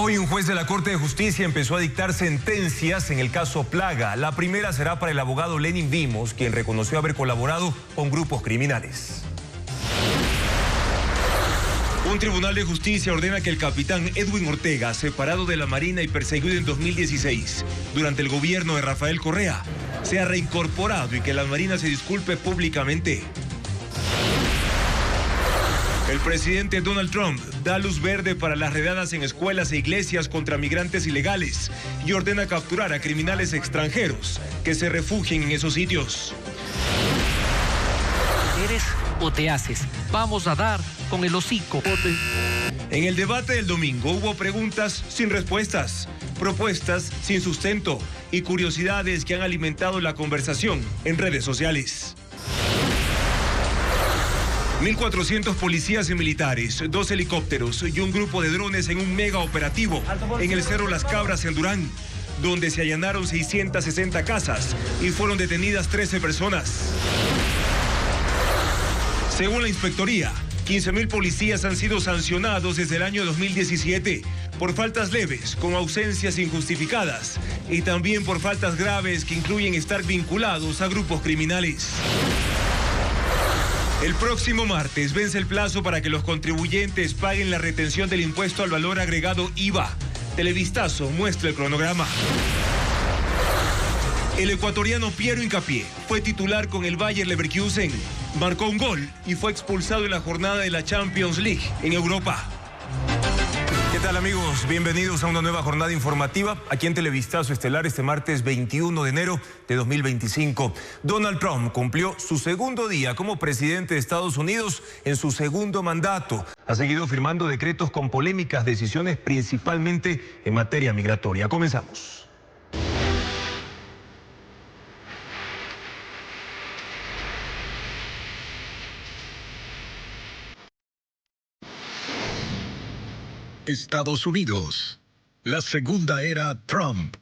Hoy un juez de la Corte de Justicia empezó a dictar sentencias en el caso Plaga. La primera será para el abogado Lenin Vimos, quien reconoció haber colaborado con grupos criminales. Un tribunal de justicia ordena que el capitán Edwin Ortega, separado de la Marina y perseguido en 2016 durante el gobierno de Rafael Correa, sea reincorporado y que la Marina se disculpe públicamente. El presidente Donald Trump da luz verde para las redadas en escuelas e iglesias contra migrantes ilegales y ordena capturar a criminales extranjeros que se refugien en esos sitios. ¿Eres o te haces? Vamos a dar con el hocico. En el debate del domingo hubo preguntas sin respuestas, propuestas sin sustento y curiosidades que han alimentado la conversación en redes sociales. 1.400 policías y militares, 2 helicópteros y un grupo de drones en un mega operativo en el Cerro Las Cabras en Durán, donde se allanaron 660 casas y fueron detenidas 13 personas. Según la inspectoría, 15.000 policías han sido sancionados desde el año 2017 por faltas leves, con ausencias injustificadas y también por faltas graves que incluyen estar vinculados a grupos criminales. El próximo martes vence el plazo para que los contribuyentes paguen la retención del impuesto al valor agregado IVA. Televistazo muestra el cronograma. El ecuatoriano Piero Hincapié fue titular con el Bayer Leverkusen, marcó un gol y fue expulsado en la jornada de la Champions League en Europa. ¿Qué tal, amigos? Bienvenidos a una nueva jornada informativa aquí en Televistazo Estelar este martes 21 de enero de 2025. Donald Trump cumplió su segundo día como presidente de Estados Unidos en su segundo mandato. Ha seguido firmando decretos con polémicas decisiones, principalmente en materia migratoria. Comenzamos. Estados Unidos, la segunda era Trump.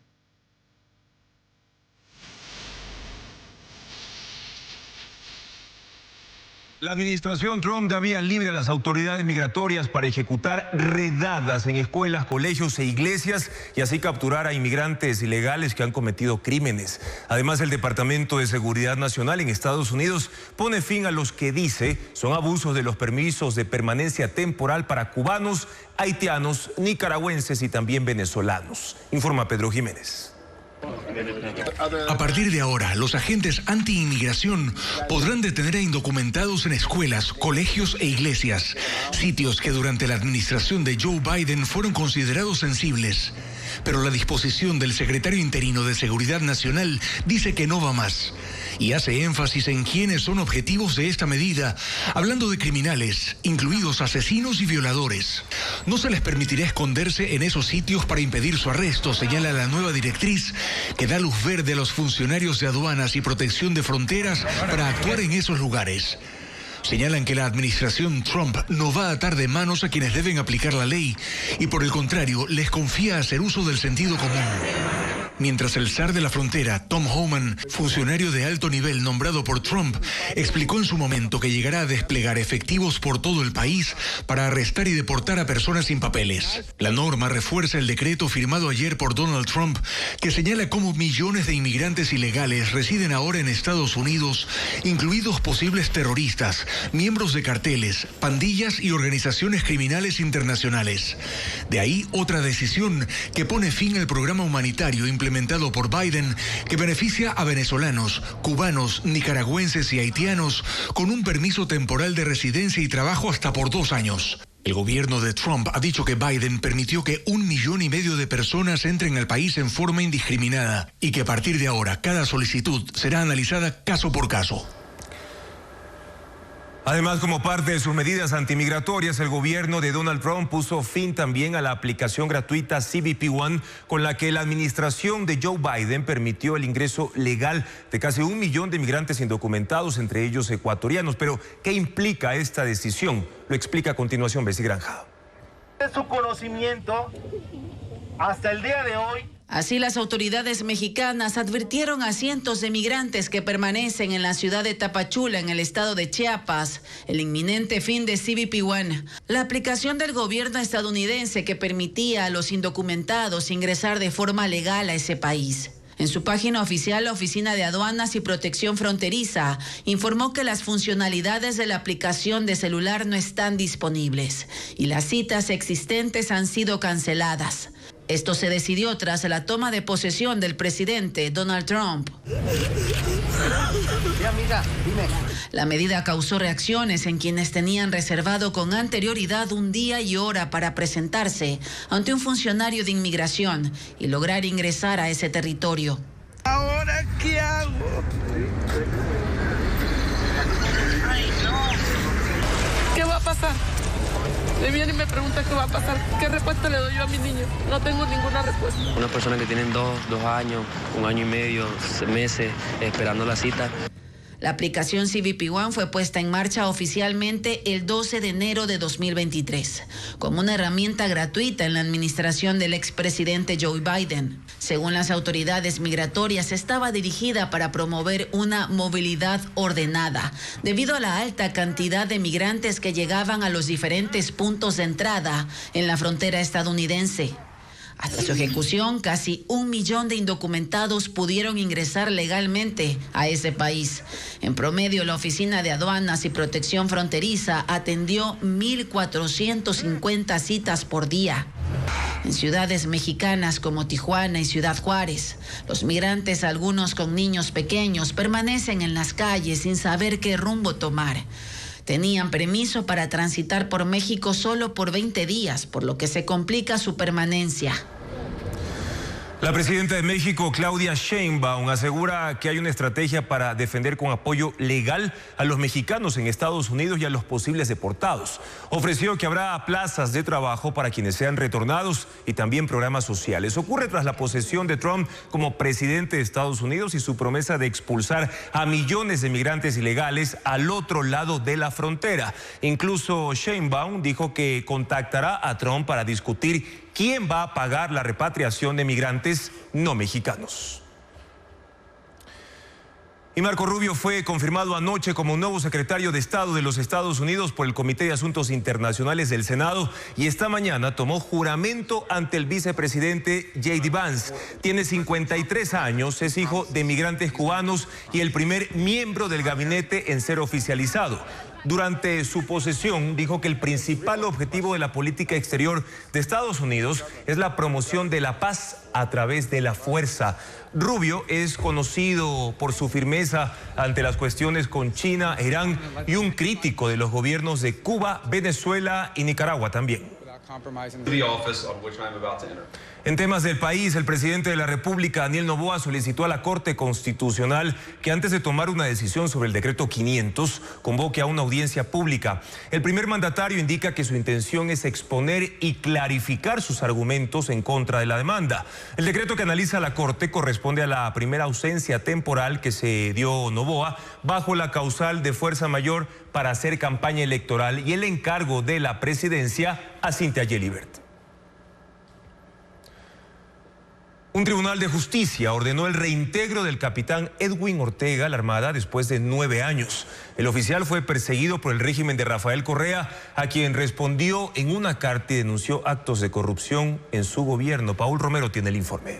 La administración Trump da vía libre a las autoridades migratorias para ejecutar redadas en escuelas, colegios e iglesias y así capturar a inmigrantes ilegales que han cometido crímenes. Además, el Departamento de Seguridad Nacional en Estados Unidos pone fin a los que dice son abusos de los permisos de permanencia temporal para cubanos, haitianos, nicaragüenses y también venezolanos. Informa Pedro Jiménez. A partir de ahora, los agentes anti-inmigración podrán detener a indocumentados en escuelas, colegios e iglesias, sitios que durante la administración de Joe Biden fueron considerados sensibles. Pero la disposición del secretario interino de Seguridad Nacional dice que no va más y hace énfasis en quiénes son objetivos de esta medida, hablando de criminales, incluidos asesinos y violadores. No se les permitirá esconderse en esos sitios para impedir su arresto, señala la nueva directriz que da luz verde a los funcionarios de aduanas y protección de fronteras para actuar en esos lugares. Señalan que la administración Trump no va a atar de manos a quienes deben aplicar la ley y por el contrario les confía hacer uso del sentido común. Mientras el zar de la frontera, Tom Homan, funcionario de alto nivel nombrado por Trump, explicó en su momento que llegará a desplegar efectivos por todo el país para arrestar y deportar a personas sin papeles. La norma refuerza el decreto firmado ayer por Donald Trump que señala cómo millones de inmigrantes ilegales residen ahora en Estados Unidos, incluidos posibles terroristas, miembros de carteles, pandillas y organizaciones criminales internacionales. De ahí otra decisión que pone fin al programa humanitario implementado por Biden que beneficia a venezolanos, cubanos, nicaragüenses y haitianos con un permiso temporal de residencia y trabajo hasta por 2 años. El gobierno de Trump ha dicho que Biden permitió que 1,5 millones de personas entren al país en forma indiscriminada y que a partir de ahora cada solicitud será analizada caso por caso. Además, como parte de sus medidas antimigratorias, el gobierno de Donald Trump puso fin también a la aplicación gratuita CBP One, con la que la administración de Joe Biden permitió el ingreso legal de casi 1 millón de migrantes indocumentados, entre ellos ecuatorianos. Pero, ¿qué implica esta decisión? Lo explica a continuación Bessie Granja. De su conocimiento, Hasta el día de hoy. Así, las autoridades mexicanas advirtieron a cientos de migrantes que permanecen en la ciudad de Tapachula, en el estado de Chiapas, el inminente fin de CBP One, la aplicación del gobierno estadounidense que permitía a los indocumentados ingresar de forma legal a ese país. En su página oficial, la Oficina de Aduanas y Protección Fronteriza informó que las funcionalidades de la aplicación de celular no están disponibles y las citas existentes han sido canceladas. Esto se decidió tras la toma de posesión del presidente Donald Trump. La medida causó reacciones en quienes tenían reservado con anterioridad un día y hora para presentarse ante un funcionario de inmigración y lograr ingresar a ese territorio. ¿Ahora qué hago? ¿Qué va a pasar? Me viene y me pregunta qué va a pasar. ¿Qué respuesta le doy yo a mi niño? No tengo ninguna respuesta. Una persona que tienen dos años, 1 año y medio, meses, esperando la cita. La aplicación CBP One fue puesta en marcha oficialmente el 12 de enero de 2023, como una herramienta gratuita en la administración del expresidente Joe Biden. Según las autoridades migratorias, estaba dirigida para promover una movilidad ordenada, debido a la alta cantidad de migrantes que llegaban a los diferentes puntos de entrada en la frontera estadounidense. Hasta su ejecución, casi 1 millón de indocumentados pudieron ingresar legalmente a ese país. En promedio, la Oficina de Aduanas y Protección Fronteriza atendió 1,450 citas por día. En ciudades mexicanas como Tijuana y Ciudad Juárez, los migrantes, algunos con niños pequeños, permanecen en las calles sin saber qué rumbo tomar. Tenían permiso para transitar por México solo por 20 días, por lo que se complica su permanencia. La presidenta de México, Claudia Sheinbaum, asegura que hay una estrategia para defender con apoyo legal a los mexicanos en Estados Unidos y a los posibles deportados. Ofreció que habrá plazas de trabajo para quienes sean retornados y también programas sociales. Ocurre tras la posesión de Trump como presidente de Estados Unidos y su promesa de expulsar a millones de migrantes ilegales al otro lado de la frontera. Incluso Sheinbaum dijo que contactará a Trump para discutir quién va a pagar la repatriación de migrantes no mexicanos. Y Marco Rubio fue confirmado anoche como nuevo secretario de Estado de los Estados Unidos por el Comité de Asuntos Internacionales del Senado y esta mañana tomó juramento ante el vicepresidente J.D. Vance. Tiene 53 años, es hijo de migrantes cubanos y el primer miembro del gabinete en ser oficializado. Durante su posesión dijo que el principal objetivo de la política exterior de Estados Unidos es la promoción de la paz a través de la fuerza. Rubio es conocido por su firmeza ante las cuestiones con China, Irán y un crítico de los gobiernos de Cuba, Venezuela y Nicaragua también. En temas del país, el presidente de la República, Daniel Noboa, solicitó a la Corte Constitucional que antes de tomar una decisión sobre el decreto 500, convoque a una audiencia pública. El primer mandatario indica que su intención es exponer y clarificar sus argumentos en contra de la demanda. El decreto que analiza la Corte corresponde a la primera ausencia temporal que se dio Noboa bajo la causal de fuerza mayor para hacer campaña electoral y el encargo de la presidencia a Cynthia Gelibert. Un tribunal de justicia ordenó el reintegro del capitán Edwin Ortega a la Armada después de 9 años. El oficial fue perseguido por el régimen de Rafael Correa, a quien respondió en una carta y denunció actos de corrupción en su gobierno. Paul Romero tiene el informe.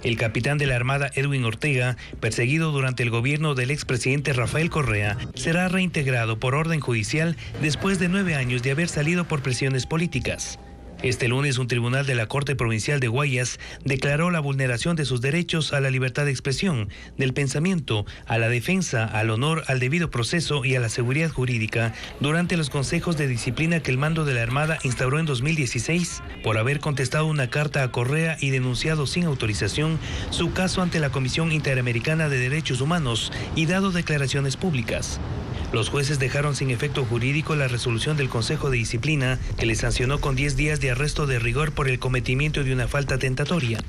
El capitán de la Armada Edwin Ortega, perseguido durante el gobierno del expresidente Rafael Correa, será reintegrado por orden judicial después de 9 años de haber salido por presiones políticas. Este lunes, un tribunal de la Corte Provincial de Guayas declaró la vulneración de sus derechos a la libertad de expresión, del pensamiento, a la defensa, al honor, al debido proceso y a la seguridad jurídica durante los consejos de disciplina que el mando de la Armada instauró en 2016 por haber contestado una carta a Correa y denunciado sin autorización su caso ante la Comisión Interamericana de Derechos Humanos y dado declaraciones públicas. Los jueces dejaron sin efecto jurídico la resolución del Consejo de Disciplina que le sancionó con 10 días de arresto de rigor por el cometimiento de una falta tentatoria.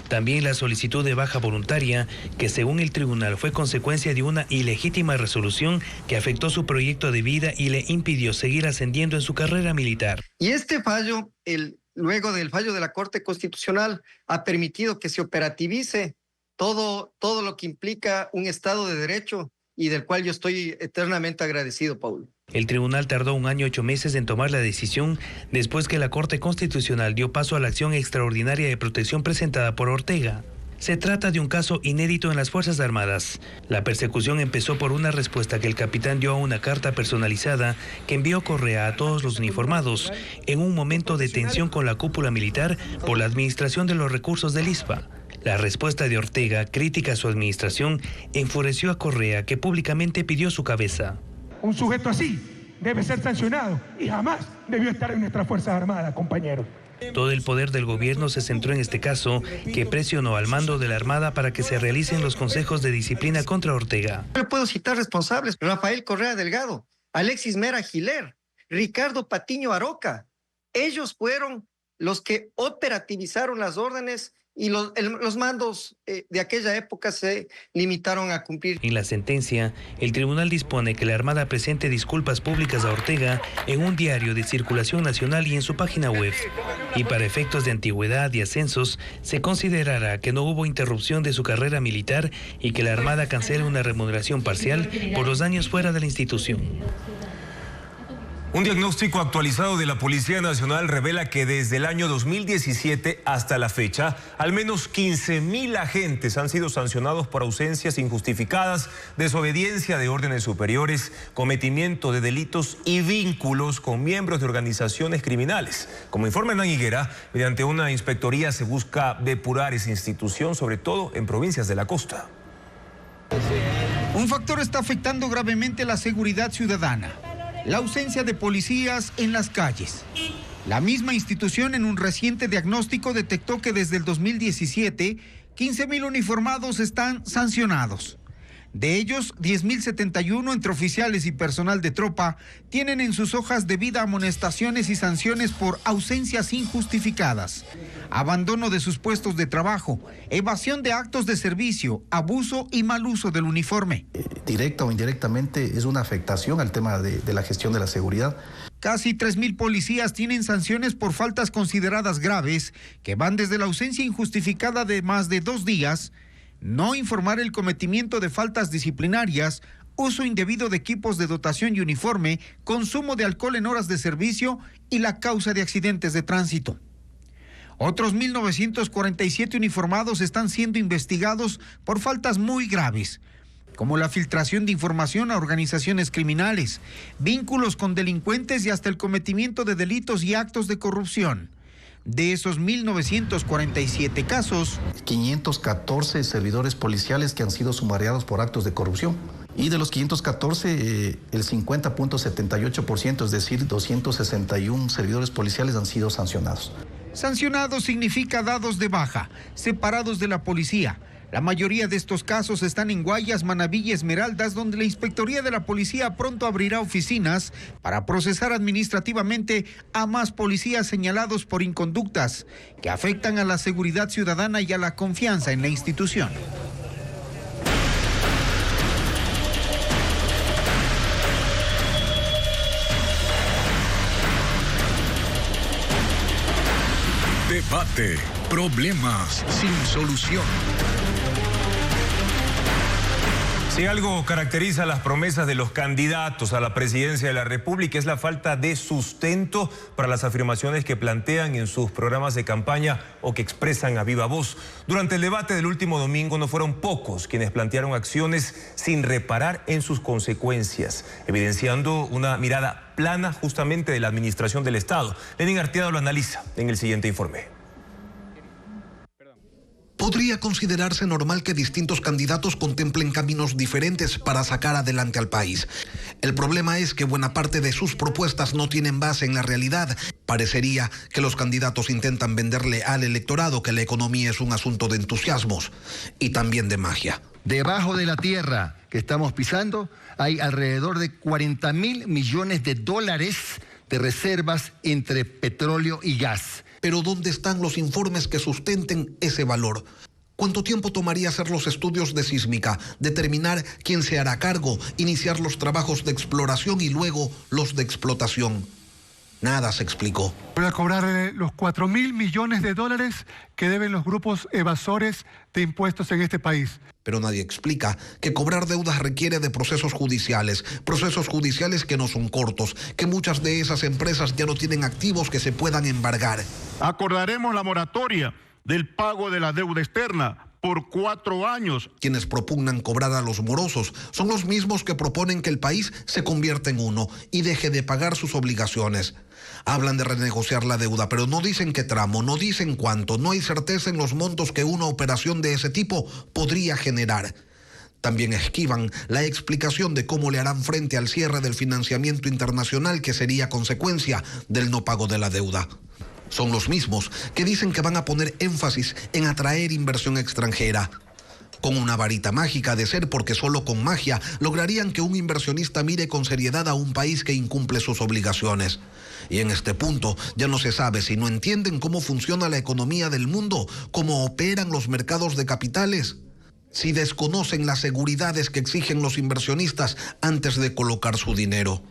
También la solicitud de baja voluntaria, que según el tribunal fue consecuencia de una ilegítima resolución que afectó su proyecto de vida y le impidió seguir ascendiendo en su carrera militar. Y este fallo, el luego del fallo de la Corte Constitucional, ha permitido que se operativice todo lo que implica un Estado de Derecho y del cual yo estoy eternamente agradecido, Paulo. El tribunal tardó 1 año y 8 meses en tomar la decisión después que la Corte Constitucional dio paso a la acción extraordinaria de protección presentada por Ortega. Se trata de un caso inédito en las Fuerzas Armadas. La persecución empezó por una respuesta que el capitán dio a una carta personalizada que envió Correa a todos los uniformados en un momento de tensión con la cúpula militar por la administración de los recursos del ISPA. La respuesta de Ortega, crítica a su administración, enfureció a Correa, que públicamente pidió su cabeza. Un sujeto así debe ser sancionado y jamás debió estar en nuestras Fuerzas Armadas, compañeros. Todo el poder del gobierno se centró en este caso, que presionó al mando de la Armada para que se realicen los consejos de disciplina contra Ortega. Yo puedo citar responsables: Rafael Correa Delgado, Alexis Mera Giler, Ricardo Patiño Aroca. Ellos fueron los que operativizaron las órdenes y los mandos de aquella época se limitaron a cumplir. En la sentencia, el tribunal dispone que la Armada presente disculpas públicas a Ortega en un diario de circulación nacional y en su página web. Y para efectos de antigüedad y ascensos, se considerará que no hubo interrupción de su carrera militar y que la Armada cancele una remuneración parcial por los daños fuera de la institución. Un diagnóstico actualizado de la Policía Nacional revela que desde el año 2017 hasta la fecha, al menos 15.000 agentes han sido sancionados por ausencias injustificadas, desobediencia de órdenes superiores, cometimiento de delitos y vínculos con miembros de organizaciones criminales. Como informa Hernán Higuera, mediante una inspectoría se busca depurar esa institución, sobre todo en provincias de la costa. Un factor está afectando gravemente la seguridad ciudadana: la ausencia de policías en las calles. La misma institución en un reciente diagnóstico detectó que desde el 2017, 15.000 uniformados están sancionados. De ellos, 10.071 entre oficiales y personal de tropa tienen en sus hojas de vida amonestaciones y sanciones por ausencias injustificadas, abandono de sus puestos de trabajo, evasión de actos de servicio, abuso y mal uso del uniforme. Directa o indirectamente es una afectación al tema de la gestión de la seguridad. Casi 3.000 policías tienen sanciones por faltas consideradas graves, que van desde la ausencia injustificada de más de 2 días, no informar el cometimiento de faltas disciplinarias, uso indebido de equipos de dotación y uniforme, consumo de alcohol en horas de servicio y la causa de accidentes de tránsito. Otros 1.947 uniformados están siendo investigados por faltas muy graves, como la filtración de información a organizaciones criminales, vínculos con delincuentes y hasta el cometimiento de delitos y actos de corrupción. De esos 1.947 casos, 514 servidores policiales que han sido sumariados por actos de corrupción. Y de los 514, el 50.78%, es decir, 261 servidores policiales han sido sancionados. Sancionados significa dados de baja, separados de la policía. La mayoría de estos casos están en Guayas, Manabí y Esmeraldas, donde la Inspectoría de la Policía pronto abrirá oficinas para procesar administrativamente a más policías señalados por inconductas que afectan a la seguridad ciudadana y a la confianza en la institución. Debate, problemas sin solución. Si algo caracteriza las promesas de los candidatos a la presidencia de la República es la falta de sustento para las afirmaciones que plantean en sus programas de campaña o que expresan a viva voz. Durante el debate del último domingo no fueron pocos quienes plantearon acciones sin reparar en sus consecuencias, evidenciando una mirada plana justamente de la administración del Estado. Lenín Arteaga lo analiza en el siguiente informe. Podría considerarse normal que distintos candidatos contemplen caminos diferentes para sacar adelante al país. El problema es que buena parte de sus propuestas no tienen base en la realidad. Parecería que los candidatos intentan venderle al electorado que la economía es un asunto de entusiasmos y también de magia. Debajo de la tierra que estamos pisando hay alrededor de 40.000 millones de dólares de reservas entre petróleo y gas. Pero ¿dónde están los informes que sustenten ese valor? ¿Cuánto tiempo tomaría hacer los estudios de sísmica, determinar quién se hará cargo, iniciar los trabajos de exploración y luego los de explotación? Nada se explicó. Voy a cobrar los 4.000 millones de dólares que deben los grupos evasores de impuestos en este país. Pero nadie explica que cobrar deudas requiere de procesos judiciales que no son cortos, que muchas de esas empresas ya no tienen activos que se puedan embargar. Acordaremos la moratoria del pago de la deuda externa por 4 años. Quienes propugnan cobrar a los morosos son los mismos que proponen que el país se convierta en uno y deje de pagar sus obligaciones. Hablan de renegociar la deuda, pero no dicen qué tramo, no dicen cuánto, no hay certeza en los montos que una operación de ese tipo podría generar. También esquivan la explicación de cómo le harán frente al cierre del financiamiento internacional que sería consecuencia del no pago de la deuda. Son los mismos que dicen que van a poner énfasis en atraer inversión extranjera. Con una varita mágica, de ser porque solo con magia lograrían que un inversionista mire con seriedad a un país que incumple sus obligaciones. Y en este punto ya no se sabe si no entienden cómo funciona la economía del mundo, cómo operan los mercados de capitales, si desconocen las seguridades que exigen los inversionistas antes de colocar su dinero.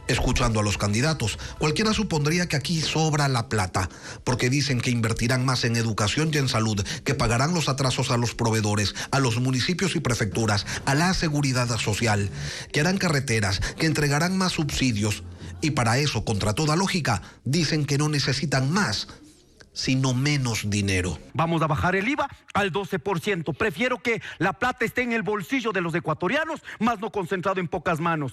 Escuchando a los candidatos, cualquiera supondría que aquí sobra la plata, porque dicen que invertirán más en educación y en salud, que pagarán los atrasos a los proveedores, a los municipios y prefecturas, a la seguridad social, que harán carreteras, que entregarán más subsidios. Y para eso, contra toda lógica, dicen que no necesitan más, sino menos dinero. Vamos a bajar el IVA al 12%. Prefiero que la plata esté en el bolsillo de los ecuatorianos, más no concentrado en pocas manos.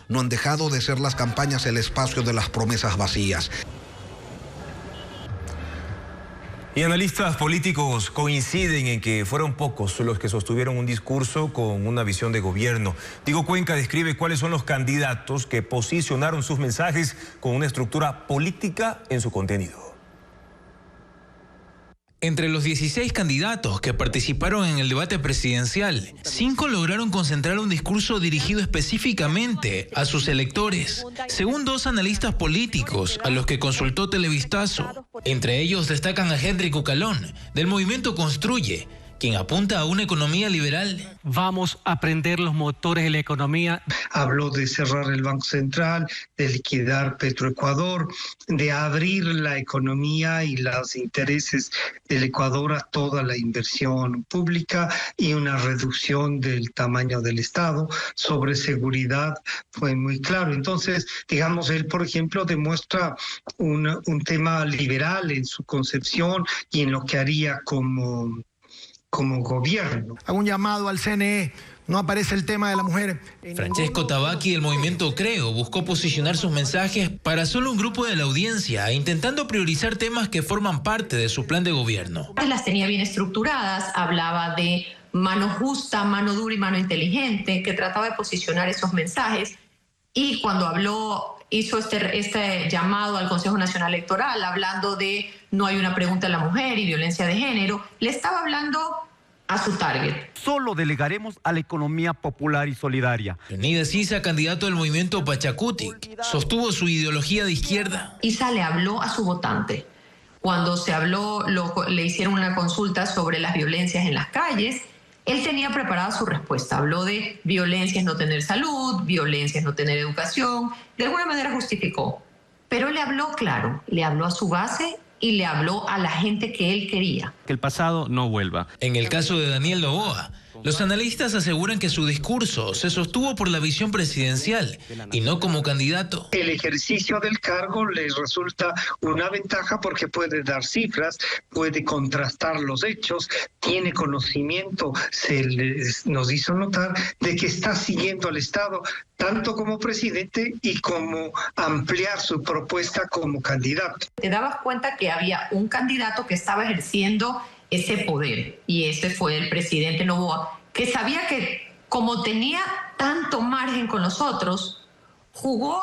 No han dejado de ser las campañas el espacio de las promesas vacías. Y analistas políticos coinciden en que fueron pocos los que sostuvieron un discurso con una visión de gobierno. Diego Cuenca describe cuáles son los candidatos que posicionaron sus mensajes con una estructura política en su contenido. Entre los 16 candidatos que participaron en el debate presidencial, 5 lograron concentrar un discurso dirigido específicamente a sus electores, según 2 analistas políticos a los que consultó Televistazo. Entre ellos destacan a Henry Cucalón, del movimiento Construye, quien apunta a una economía liberal. Vamos a prender los motores de la economía. Habló de cerrar el Banco Central, de liquidar Petroecuador, de abrir la economía y los intereses del Ecuador a toda la inversión pública y una reducción del tamaño del Estado. Sobre seguridad fue muy claro. Entonces, digamos, él, por ejemplo, demuestra un tema liberal en su concepción y en lo que haría como gobierno. Hago un llamado al CNE, no aparece el tema de la mujer. Francesco Tabaqui del movimiento Creo buscó posicionar sus mensajes para solo un grupo de la audiencia, intentando priorizar temas que forman parte de su plan de gobierno. Las tenía bien estructuradas, hablaba de mano justa, mano dura y mano inteligente, que trataba de posicionar esos mensajes. Y cuando hizo este llamado al Consejo Nacional Electoral, hablando de no hay una pregunta a la mujer y violencia de género, le estaba hablando a su target. Solo delegaremos a la economía popular y solidaria. Leonidas Issa, candidato del movimiento Pachacuti, sostuvo su ideología de izquierda. Issa le habló a su votante. Cuando le hicieron una consulta sobre las violencias en las calles, él tenía preparada su respuesta. Habló de violencia es no tener salud, violencia es no tener educación. De alguna manera justificó. Pero le habló claro, le habló a su base y le habló a la gente que él quería. Que el pasado no vuelva. En el caso de Daniel Noboa, los analistas aseguran que su discurso se sostuvo por la visión presidencial y no como candidato. El ejercicio del cargo le resulta una ventaja porque puede dar cifras, puede contrastar los hechos, tiene conocimiento, nos hizo notar de que está siguiendo al Estado tanto como presidente y como ampliar su propuesta como candidato. Te dabas cuenta que había un candidato que estaba ejerciendo ese poder, y ese fue el presidente Noboa, que sabía que como tenía tanto margen con los otros, jugó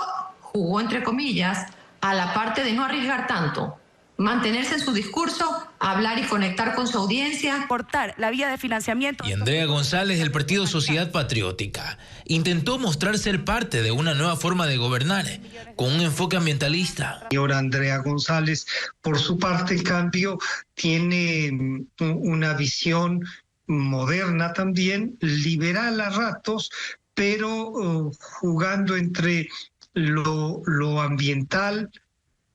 entre comillas a la parte de no arriesgar tanto, mantenerse en su discurso, hablar y conectar con su audiencia. Cortar la vía de financiamiento. Y Andrea González del Partido Sociedad Patriótica intentó mostrar ser parte de una nueva forma de gobernar con un enfoque ambientalista. Y ahora Andrea González, por su parte, en cambio, tiene una visión moderna también, liberal a ratos, pero jugando entre lo ambiental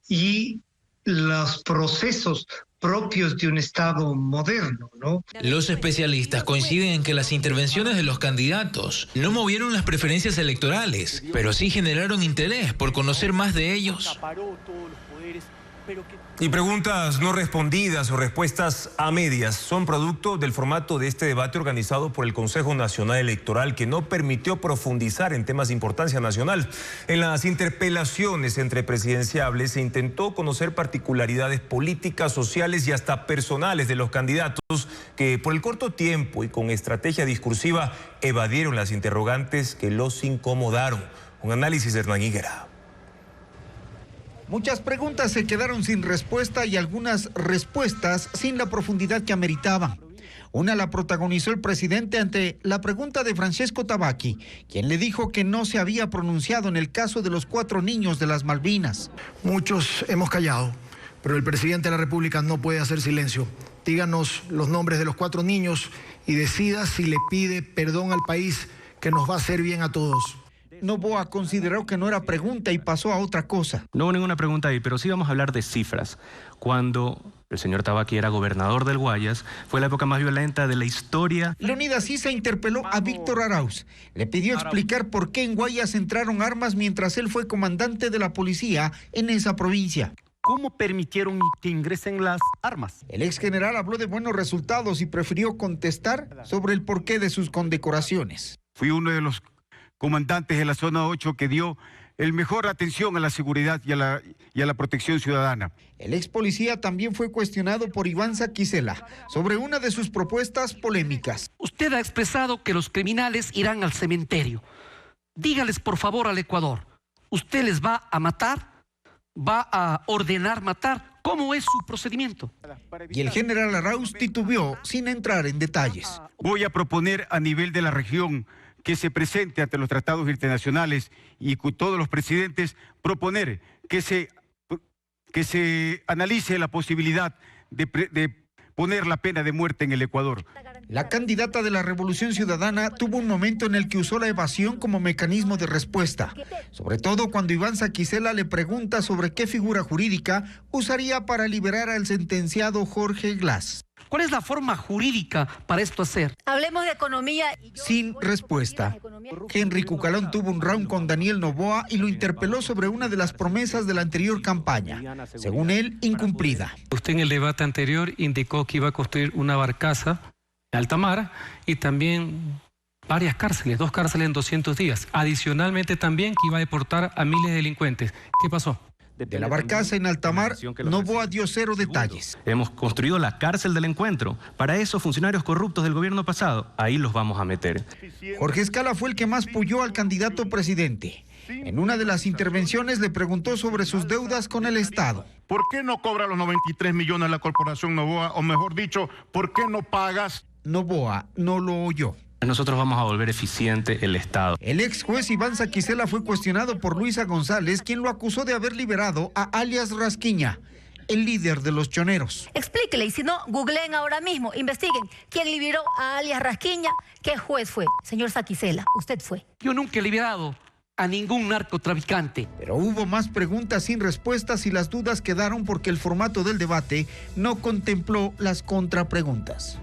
y los procesos propios de un Estado moderno, ¿no? Los especialistas coinciden en que las intervenciones de los candidatos no movieron las preferencias electorales, pero sí generaron interés por conocer más de ellos. Y preguntas no respondidas o respuestas a medias son producto del formato de este debate organizado por el Consejo Nacional Electoral, que no permitió profundizar en temas de importancia nacional. En las interpelaciones entre presidenciables se intentó conocer particularidades políticas, sociales y hasta personales de los candidatos que por el corto tiempo y con estrategia discursiva evadieron las interrogantes que los incomodaron. Un análisis de Hernán Higuera. Muchas preguntas se quedaron sin respuesta y algunas respuestas sin la profundidad que ameritaban. Una la protagonizó el presidente ante la pregunta de Francesco Tabacchi, quien le dijo que no se había pronunciado en el caso de los 4 niños de las Malvinas. Muchos hemos callado, pero el presidente de la República no puede hacer silencio. Díganos los nombres de los 4 niños y decida si le pide perdón al país, que nos va a hacer bien a todos. Noboa consideró que no era pregunta y pasó a otra cosa. No hubo ninguna pregunta ahí, pero sí vamos a hablar de cifras. Cuando el señor Tabacchi era gobernador del Guayas, fue la época más violenta de la historia. Leonidas Issa interpeló a Víctor Arauz. Le pidió explicar por qué en Guayas entraron armas mientras él fue comandante de la policía en esa provincia. ¿Cómo permitieron que ingresen las armas? El ex general habló de buenos resultados y prefirió contestar sobre el porqué de sus condecoraciones. Fui uno de los comandantes de la zona 8 que dio el mejor atención a la seguridad y a la protección ciudadana. El ex policía también fue cuestionado por Iván Saquicela sobre una de sus propuestas polémicas. Usted ha expresado que los criminales irán al cementerio. Dígales por favor al Ecuador, ¿usted les va a matar? ¿Va a ordenar matar? ¿Cómo es su procedimiento? Y el general Arauz titubeó sin entrar en detalles. Voy a proponer a nivel de la región que se presente ante los tratados internacionales y con todos los presidentes proponer que se analice la posibilidad de poner la pena de muerte en el Ecuador. La candidata de la Revolución Ciudadana tuvo un momento en el que usó la evasión como mecanismo de respuesta, sobre todo cuando Iván Saquicela le pregunta sobre qué figura jurídica usaría para liberar al sentenciado Jorge Glass. ¿Cuál es la forma jurídica para esto hacer? Hablemos de economía. Sin respuesta. Henry Cucalón tuvo un round con Daniel Noboa y lo interpeló sobre una de las promesas de la anterior campaña, según él, incumplida. Usted en el debate anterior indicó que iba a construir una barcaza en alta mar y también varias cárceles, 2 cárceles en 200 días. Adicionalmente también que iba a deportar a miles de delincuentes. ¿Qué pasó? De la barcaza en alta mar, Noboa dio 0 detalles. Hemos construido la cárcel del encuentro. Para esos funcionarios corruptos del gobierno pasado, ahí los vamos a meter. Jorge Escala fue el que más puyó al candidato presidente. En una de las intervenciones le preguntó sobre sus deudas con el Estado. ¿Por qué no cobra los 93 millones la corporación Noboa? O mejor dicho, ¿por qué no pagas? Noboa no lo oyó. Nosotros vamos a volver eficiente el Estado. El ex juez Iván Saquicela fue cuestionado por Luisa González, quien lo acusó de haber liberado a alias Rasquiña, el líder de los choneros. Explíquele, y si no, googleen ahora mismo, investiguen quién liberó a alias Rasquiña, qué juez fue. Señor Saquicela, usted fue. Yo nunca he liberado a ningún narcotraficante. Pero hubo más preguntas sin respuestas y las dudas quedaron porque el formato del debate no contempló las contrapreguntas.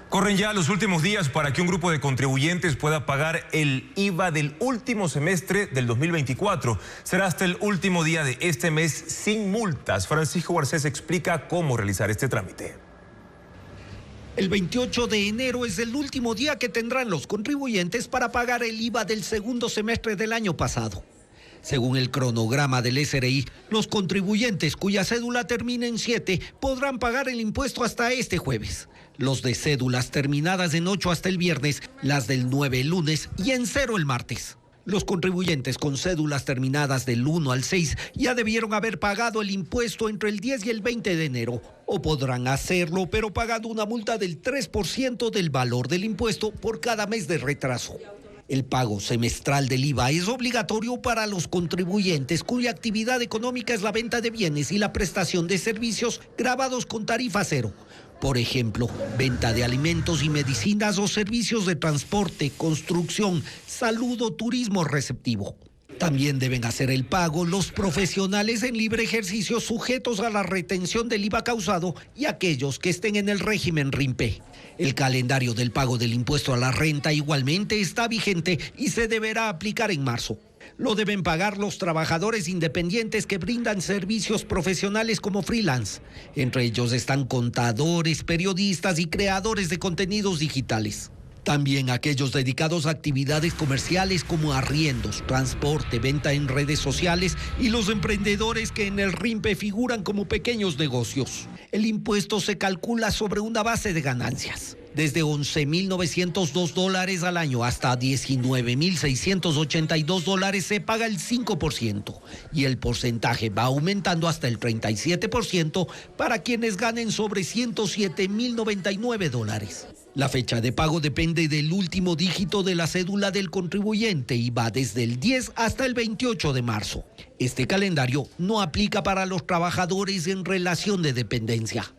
Corren ya los últimos días para que un grupo de contribuyentes pueda pagar el IVA del último semestre del 2024. Será hasta el último día de este mes sin multas. Francisco Garcés explica cómo realizar este trámite. El 28 de enero es el último día que tendrán los contribuyentes para pagar el IVA del segundo semestre del año pasado. Según el cronograma del SRI, los contribuyentes cuya cédula termine en 7 podrán pagar el impuesto hasta este jueves. Los de cédulas terminadas en 8 hasta el viernes, las del 9 el lunes y en 0 el martes. Los contribuyentes con cédulas terminadas del 1 al 6 ya debieron haber pagado el impuesto entre el 10 y el 20 de enero, o podrán hacerlo pero pagando una multa del 3% del valor del impuesto por cada mes de retraso. El pago semestral del IVA es obligatorio para los contribuyentes cuya actividad económica es la venta de bienes y la prestación de servicios gravados con tarifa cero. Por ejemplo, venta de alimentos y medicinas o servicios de transporte, construcción, salud o turismo receptivo. También deben hacer el pago los profesionales en libre ejercicio sujetos a la retención del IVA causado y aquellos que estén en el régimen RIMPE. El calendario del pago del impuesto a la renta igualmente está vigente y se deberá aplicar en marzo. Lo deben pagar los trabajadores independientes que brindan servicios profesionales como freelance. Entre ellos están contadores, periodistas y creadores de contenidos digitales. También aquellos dedicados a actividades comerciales como arriendos, transporte, venta en redes sociales y los emprendedores que en el RIMPE figuran como pequeños negocios. El impuesto se calcula sobre una base de ganancias. Desde $11.902 al año hasta $19.682 se paga el 5% y el porcentaje va aumentando hasta el 37% para quienes ganen sobre $107.099. La fecha de pago depende del último dígito de la cédula del contribuyente y va desde el 10 hasta el 28 de marzo. Este calendario no aplica para los trabajadores en relación de dependencia.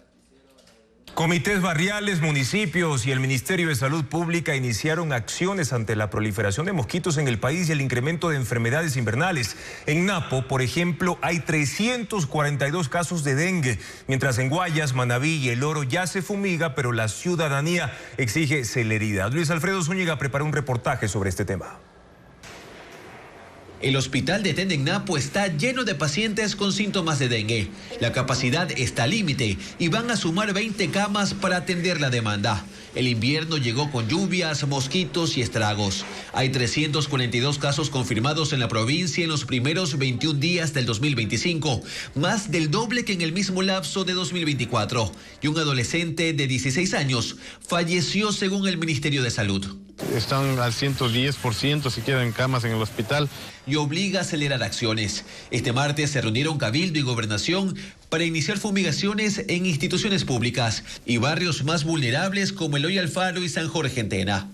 Comités barriales, municipios y el Ministerio de Salud Pública iniciaron acciones ante la proliferación de mosquitos en el país y el incremento de enfermedades invernales. En Napo, por ejemplo, hay 342 casos de dengue, mientras en Guayas, Manabí y El Oro ya se fumiga, pero la ciudadanía exige celeridad. Luis Alfredo Zúñiga preparó un reportaje sobre este tema. El hospital de Tenda en Napo está lleno de pacientes con síntomas de dengue. La capacidad está al límite y van a sumar 20 camas para atender la demanda. El invierno llegó con lluvias, mosquitos y estragos. Hay 342 casos confirmados en la provincia en los primeros 21 días del 2025, más del doble que en el mismo lapso de 2024. Y un adolescente de 16 años falleció según el Ministerio de Salud. Están al 110% si quedan camas en el hospital. Y obliga a acelerar acciones. Este martes se reunieron Cabildo y Gobernación para iniciar fumigaciones en instituciones públicas y barrios más vulnerables como Eloy Alfaro y San Jorge en Tena.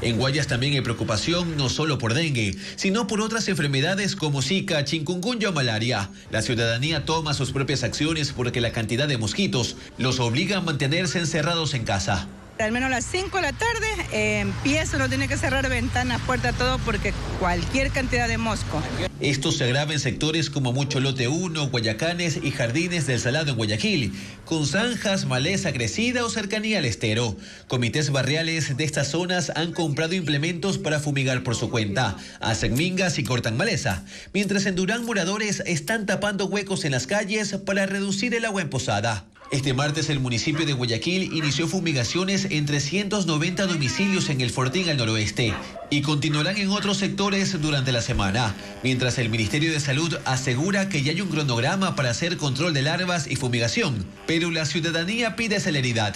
En Guayas también hay preocupación no solo por dengue, sino por otras enfermedades como Zika, chikungunya o malaria. La ciudadanía toma sus propias acciones porque la cantidad de mosquitos los obliga a mantenerse encerrados en casa. Al menos a las 5 de la tarde empieza, uno tiene que cerrar ventanas, puertas, todo, porque cualquier cantidad de mosco. Esto se agrava en sectores como Mucho Lote 1, Guayacanes y Jardines del Salado en Guayaquil, con zanjas, maleza crecida o cercanía al estero. Comités barriales de estas zonas han comprado implementos para fumigar por su cuenta, hacen mingas y cortan maleza, mientras en Durán moradores están tapando huecos en las calles para reducir el agua emposada. Este martes el municipio de Guayaquil inició fumigaciones en 390 domicilios en el Fortín al noroeste y continuarán en otros sectores durante la semana, mientras el Ministerio de Salud asegura que ya hay un cronograma para hacer control de larvas y fumigación, pero la ciudadanía pide celeridad.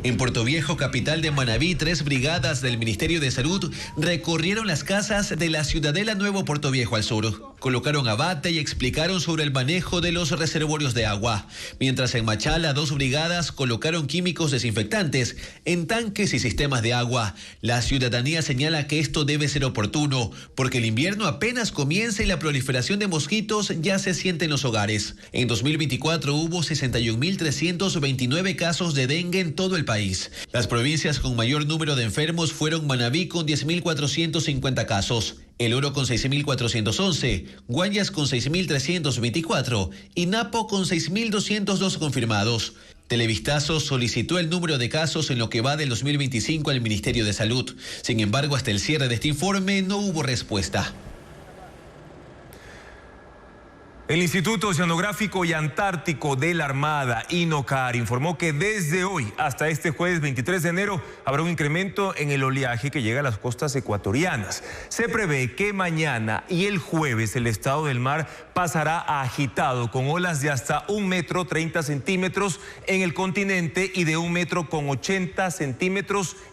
En Puerto Viejo, capital de Manabí, 3 brigadas del Ministerio de Salud recorrieron las casas de la Ciudadela Nuevo Puerto Viejo al sur. Colocaron abate y explicaron sobre el manejo de los reservorios de agua. Mientras en Machala, 2 brigadas colocaron químicos desinfectantes en tanques y sistemas de agua. La ciudadanía señala que esto debe ser oportuno, porque el invierno apenas comienza y la proliferación de mosquitos ya se siente en los hogares. En 2024 hubo 61.329 casos de dengue en todo el país. Las provincias con mayor número de enfermos fueron Manabí con 10.450 casos, El Oro con 6.411, Guayas con 6.324 y Napo con 6.202 confirmados. Televistazo solicitó el número de casos en lo que va del 2025 al Ministerio de Salud. Sin embargo, hasta el cierre de este informe no hubo respuesta. El Instituto Oceanográfico y Antártico de la Armada, INOCAR, informó que desde hoy hasta este jueves 23 de enero habrá un incremento en el oleaje que llega a las costas ecuatorianas. Se prevé que mañana y el jueves el estado del mar pasará a agitado, con olas de hasta 1,30 m en el continente y de 1,80 m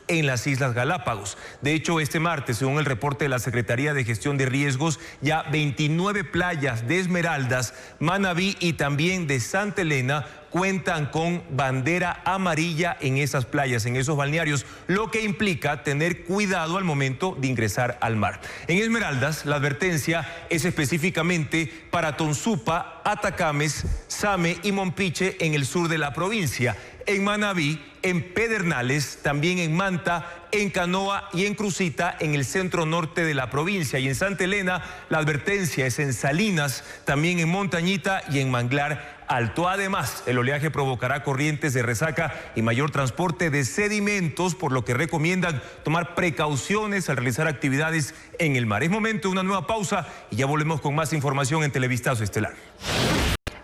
en las Islas Galápagos. De hecho, este martes, según el reporte de la Secretaría de Gestión de Riesgos, ya 29 playas de Esmeraldas, Manabí y también de Santa Elena cuentan con bandera amarilla en esas playas, en esos balnearios, lo que implica tener cuidado al momento de ingresar al mar. En Esmeraldas, la advertencia es específicamente para Tonsupa, Atacames, Same y Mompiche en el sur de la provincia. en Manabí, en Pedernales, también en Manta, en Canoa y en Crucita, en el centro norte de la provincia. Y en Santa Elena, la advertencia es en Salinas, también en Montañita y en Manglar Alto. Además, el oleaje provocará corrientes de resaca y mayor transporte de sedimentos, por lo que recomiendan tomar precauciones al realizar actividades en el mar. Es momento de una nueva pausa y ya volvemos con más información en Televistazo Estelar.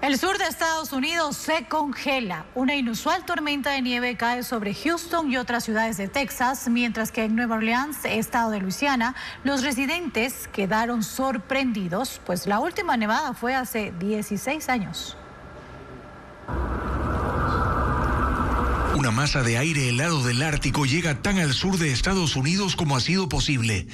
El sur de Estados Unidos se congela. Una inusual tormenta de nieve cae sobre Houston y otras ciudades de Texas, mientras que en Nueva Orleans, estado de Luisiana, los residentes quedaron sorprendidos, pues la última nevada fue hace 16 años. Una masa de aire helado del Ártico llega tan al sur de Estados Unidos como ha sido posible.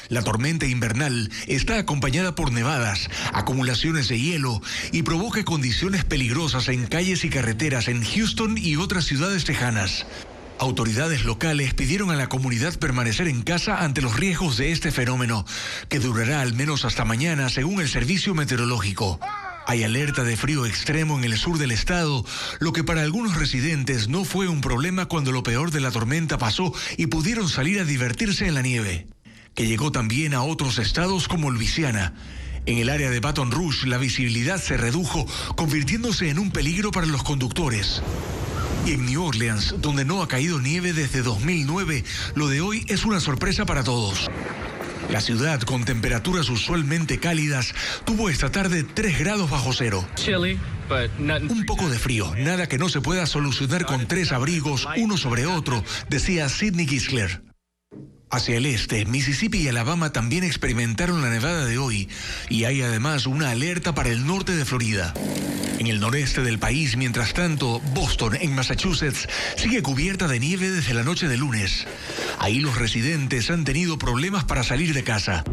La tormenta invernal está acompañada por nevadas, acumulaciones de hielo y provoca condiciones peligrosas en calles y carreteras en Houston y otras ciudades tejanas. Autoridades locales pidieron a la comunidad permanecer en casa ante los riesgos de este fenómeno, que durará al menos hasta mañana según el servicio meteorológico. Hay alerta de frío extremo en el sur del estado, lo que para algunos residentes no fue un problema cuando lo peor de la tormenta pasó y pudieron salir a divertirse en la nieve, que llegó también a otros estados como Luisiana. En el área de Baton Rouge la visibilidad se redujo, convirtiéndose en un peligro para los conductores. Y en New Orleans, donde no ha caído nieve desde 2009, lo de hoy es una sorpresa para todos. La ciudad, con temperaturas usualmente cálidas, tuvo esta tarde 3 grados bajo cero. Un poco de frío, nada que no se pueda solucionar con 3 abrigos, uno sobre otro, decía Sidney Gisler. Hacia el este, Mississippi y Alabama también experimentaron la nevada de hoy, y hay además una alerta para el norte de Florida. En el noreste del país, mientras tanto, Boston, en Massachusetts, sigue cubierta de nieve desde la noche de lunes. Ahí los residentes han tenido problemas para salir de casa.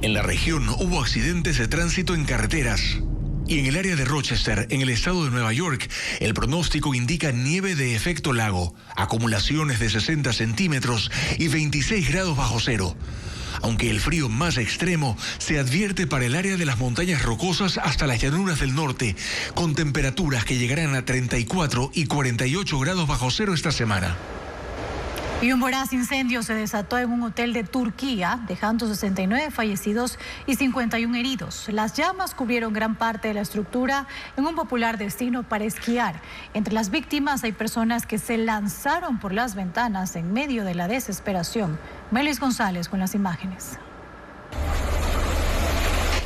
En la región hubo accidentes de tránsito en carreteras. Y en el área de Rochester, en el estado de Nueva York, el pronóstico indica nieve de efecto lago, acumulaciones de 60 centímetros y 26 grados bajo cero. Aunque el frío más extremo se advierte para el área de las montañas rocosas hasta las llanuras del norte, con temperaturas que llegarán a 34 y 48 grados bajo cero esta semana. Y un voraz incendio se desató en un hotel de Turquía, dejando 69 fallecidos y 51 heridos. Las llamas cubrieron gran parte de la estructura en un popular destino para esquiar. Entre las víctimas hay personas que se lanzaron por las ventanas en medio de la desesperación. Melis González con las imágenes.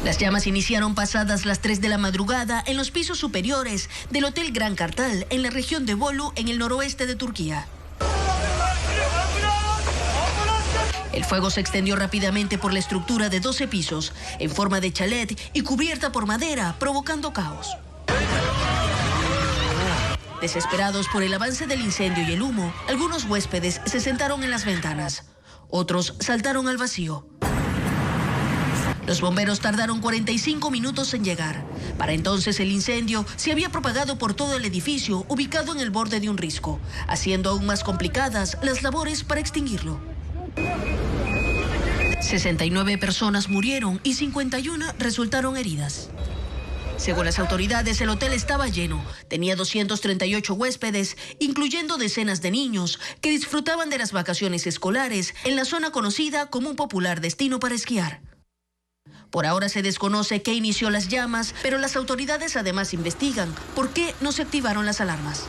Las llamas iniciaron pasadas las 3 de la madrugada en los pisos superiores del Hotel Gran Kartal, en la región de Bolu, en el noroeste de Turquía. El fuego se extendió rápidamente por la estructura de 12 pisos, en forma de chalet y cubierta por madera, provocando caos. Desesperados por el avance del incendio y el humo, algunos huéspedes se sentaron en las ventanas. Otros saltaron al vacío. Los bomberos tardaron 45 minutos en llegar. Para entonces el incendio se había propagado por todo el edificio, ubicado en el borde de un risco, haciendo aún más complicadas las labores para extinguirlo. 69 personas murieron y 51 resultaron heridas. Según las autoridades, el hotel estaba lleno. Tenía 238 huéspedes, incluyendo decenas de niños que disfrutaban de las vacaciones escolares en la zona conocida como un popular destino para esquiar. Por ahora se desconoce qué inició las llamas, pero las autoridades además investigan por qué no se activaron las alarmas.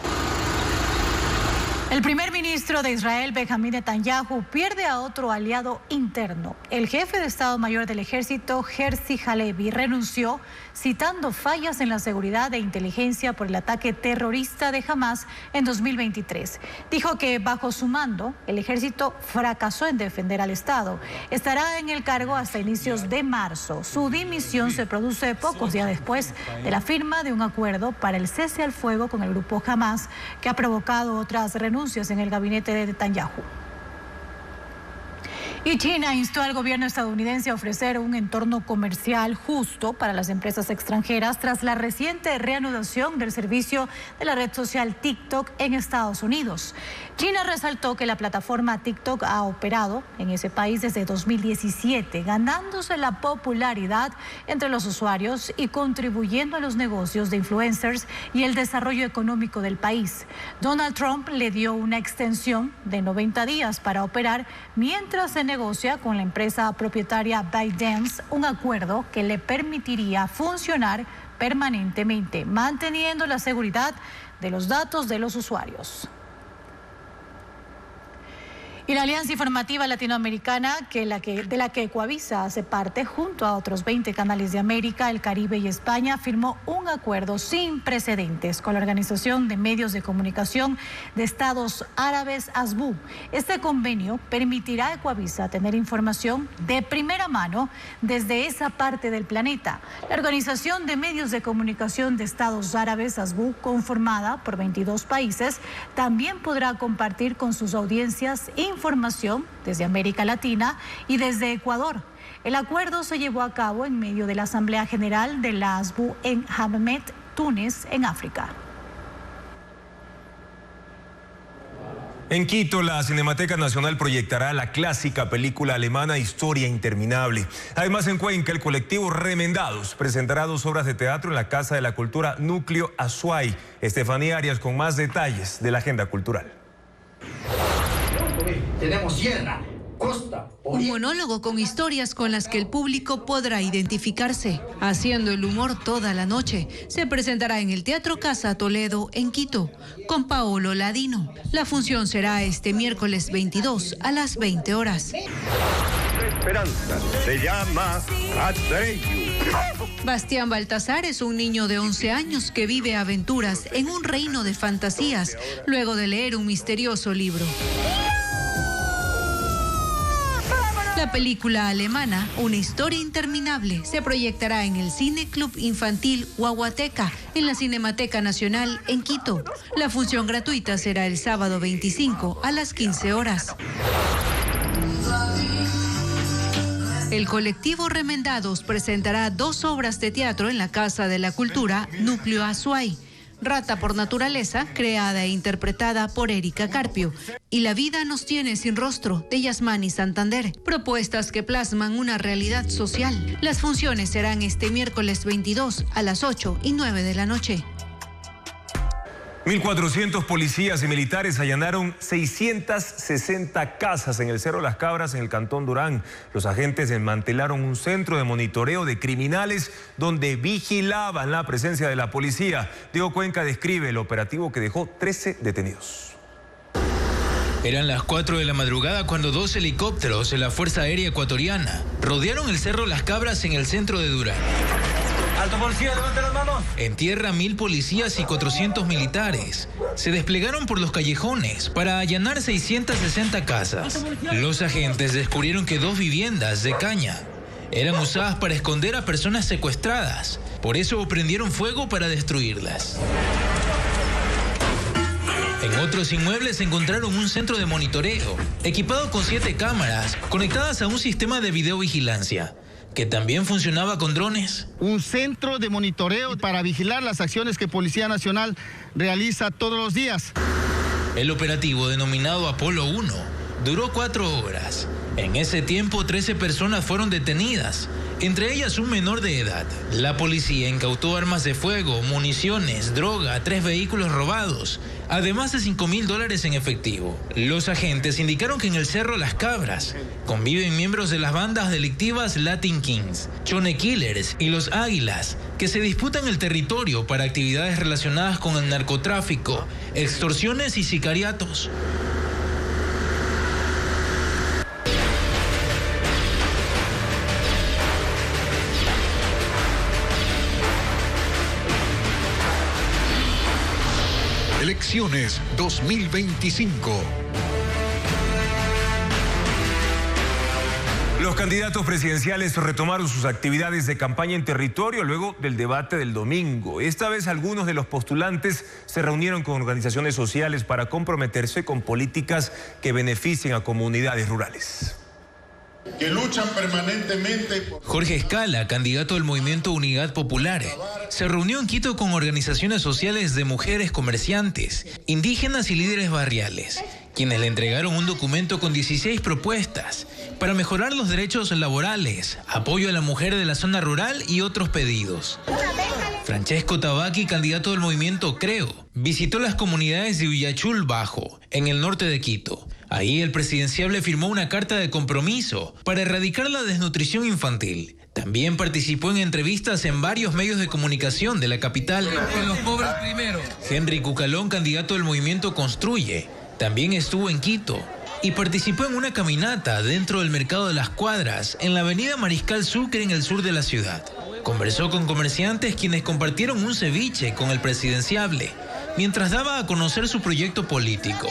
El primer ministro de Israel, Benjamín Netanyahu, pierde a otro aliado interno. El jefe de Estado Mayor del Ejército, Herzi Halevi, renunció citando fallas en la seguridad e inteligencia por el ataque terrorista de Hamas en 2023. Dijo que bajo su mando, el ejército fracasó en defender al Estado. Estará en el cargo hasta inicios de marzo. Su dimisión se produce pocos días después de la firma de un acuerdo para el cese al fuego con el grupo Hamas, que ha provocado otras renuncias en el gabinete de Netanyahu. Y China instó al gobierno estadounidense a ofrecer un entorno comercial justo para las empresas extranjeras tras la reciente reanudación del servicio de la red social TikTok en Estados Unidos. China resaltó que la plataforma TikTok ha operado en ese país desde 2017, ganándose la popularidad entre los usuarios y contribuyendo a los negocios de influencers y el desarrollo económico del país. Donald Trump le dio una extensión de 90 días para operar mientras se negocia con la empresa propietaria ByteDance un acuerdo que le permitiría funcionar permanentemente, manteniendo la seguridad de los datos de los usuarios. Y la Alianza Informativa Latinoamericana, de la que Ecuavisa hace parte, junto a otros 20 canales de América, el Caribe y España, firmó un acuerdo sin precedentes con la Organización de Medios de Comunicación de Estados Árabes, ASBU. Este convenio permitirá a Ecuavisa tener información de primera mano desde esa parte del planeta. La Organización de Medios de Comunicación de Estados Árabes, ASBU, conformada por 22 países, también podrá compartir con sus audiencias información desde América Latina y desde Ecuador. El acuerdo se llevó a cabo en medio de la Asamblea General de la ASBU en Hammamet, Túnez, en África. En Quito, la Cinemateca Nacional proyectará la clásica película alemana Historia Interminable. Además, en Cuenca, el colectivo Remendados presentará 2 obras de teatro en la Casa de la Cultura Núcleo Azuay. Estefanía Arias con más detalles de la agenda cultural. Tenemos sierra, costa, un monólogo con historias con las que el público podrá identificarse. Haciendo el humor toda la noche, se presentará en el Teatro Casa Toledo en Quito, con Paolo Ladino. La función será este miércoles 22 a las 20 horas. Esperanza se llama Atreyu. Bastián Baltasar es un niño de 11 años que vive aventuras en un reino de fantasías luego de leer un misterioso libro. La película alemana, Una Historia Interminable, se proyectará en el Cine Club Infantil Huahuateca, en la Cinemateca Nacional en Quito. La función gratuita será el sábado 25 a las 15 horas. El colectivo Remendados presentará 2 obras de teatro en la Casa de la Cultura Núcleo Azuay. Rata por Naturaleza, creada e interpretada por Erika Carpio, y La vida nos tiene sin rostro, de Yasmani Santander. Propuestas que plasman una realidad social. Las funciones serán este miércoles 22 a las 8 y 9 de la noche. 1.400 policías y militares allanaron 660 casas en el Cerro Las Cabras, en el Cantón Durán. Los agentes desmantelaron un centro de monitoreo de criminales donde vigilaban la presencia de la policía. Diego Cuenca describe el operativo que dejó 13 detenidos. Eran las 4 de la madrugada cuando 2 helicópteros de la Fuerza Aérea Ecuatoriana rodearon el Cerro Las Cabras en el centro de Durán. ¡Alto policía, levante las manos! En tierra, 1.000 policías y 400 militares se desplegaron por los callejones para allanar 660 casas. Los agentes descubrieron que 2 viviendas de caña eran usadas para esconder a personas secuestradas. Por eso prendieron fuego para destruirlas. En otros inmuebles encontraron un centro de monitoreo, equipado con 7 cámaras, conectadas a un sistema de videovigilancia, que también funcionaba con drones. Un centro de monitoreo para vigilar las acciones que Policía Nacional realiza todos los días. El operativo, denominado Apolo 1, duró 4 horas. En ese tiempo, 13 personas fueron detenidas, entre ellas un menor de edad. La policía incautó armas de fuego, municiones, droga, 3 vehículos robados, además de $5.000 en efectivo. Los agentes indicaron que en el Cerro Las Cabras conviven miembros de las bandas delictivas Latin Kings, Chone Killers y Los Águilas, que se disputan el territorio para actividades relacionadas con el narcotráfico, extorsiones y sicariatos. Elecciones 2025. Los candidatos presidenciales retomaron sus actividades de campaña en territorio luego del debate del domingo. Esta vez algunos de los postulantes se reunieron con organizaciones sociales para comprometerse con políticas que beneficien a comunidades rurales. que luchan permanentemente por... Jorge Escala, candidato del movimiento Unidad Popular, se reunió en Quito con organizaciones sociales de mujeres comerciantes, indígenas y líderes barriales, quienes le entregaron un documento con 16 propuestas para mejorar los derechos laborales, apoyo a la mujer de la zona rural y otros pedidos. Francesco Tabaqui, candidato del movimiento Creo, visitó las comunidades de Uyachul Bajo, en el norte de Quito. Ahí el presidenciable firmó una carta de compromiso para erradicar la desnutrición infantil. También participó en entrevistas en varios medios de comunicación de la capital. Los pobres primero. Henry Cucalón, candidato del movimiento Construye, también estuvo en Quito y participó en una caminata dentro del Mercado de las Cuadras, en la avenida Mariscal Sucre, en el sur de la ciudad. Conversó con comerciantes quienes compartieron un ceviche con el presidenciable, mientras daba a conocer su proyecto político.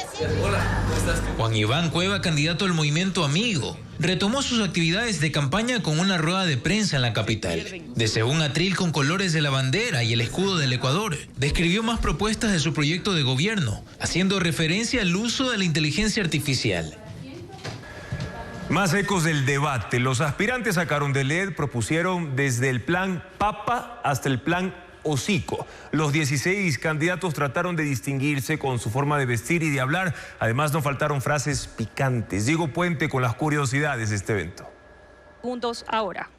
Juan Iván Cueva, candidato del movimiento Amigo, retomó sus actividades de campaña con una rueda de prensa en la capital. Desde un atril con colores de la bandera y el escudo del Ecuador, describió más propuestas de su proyecto de gobierno, haciendo referencia al uso de la inteligencia artificial. Más ecos del debate. Los aspirantes a Carondelet propusieron desde el plan Papa hasta el plan Hocico. Los 16 candidatos trataron de distinguirse con su forma de vestir y de hablar. Además, no faltaron frases picantes. Diego Puente con las curiosidades de este evento. Segundos ahora.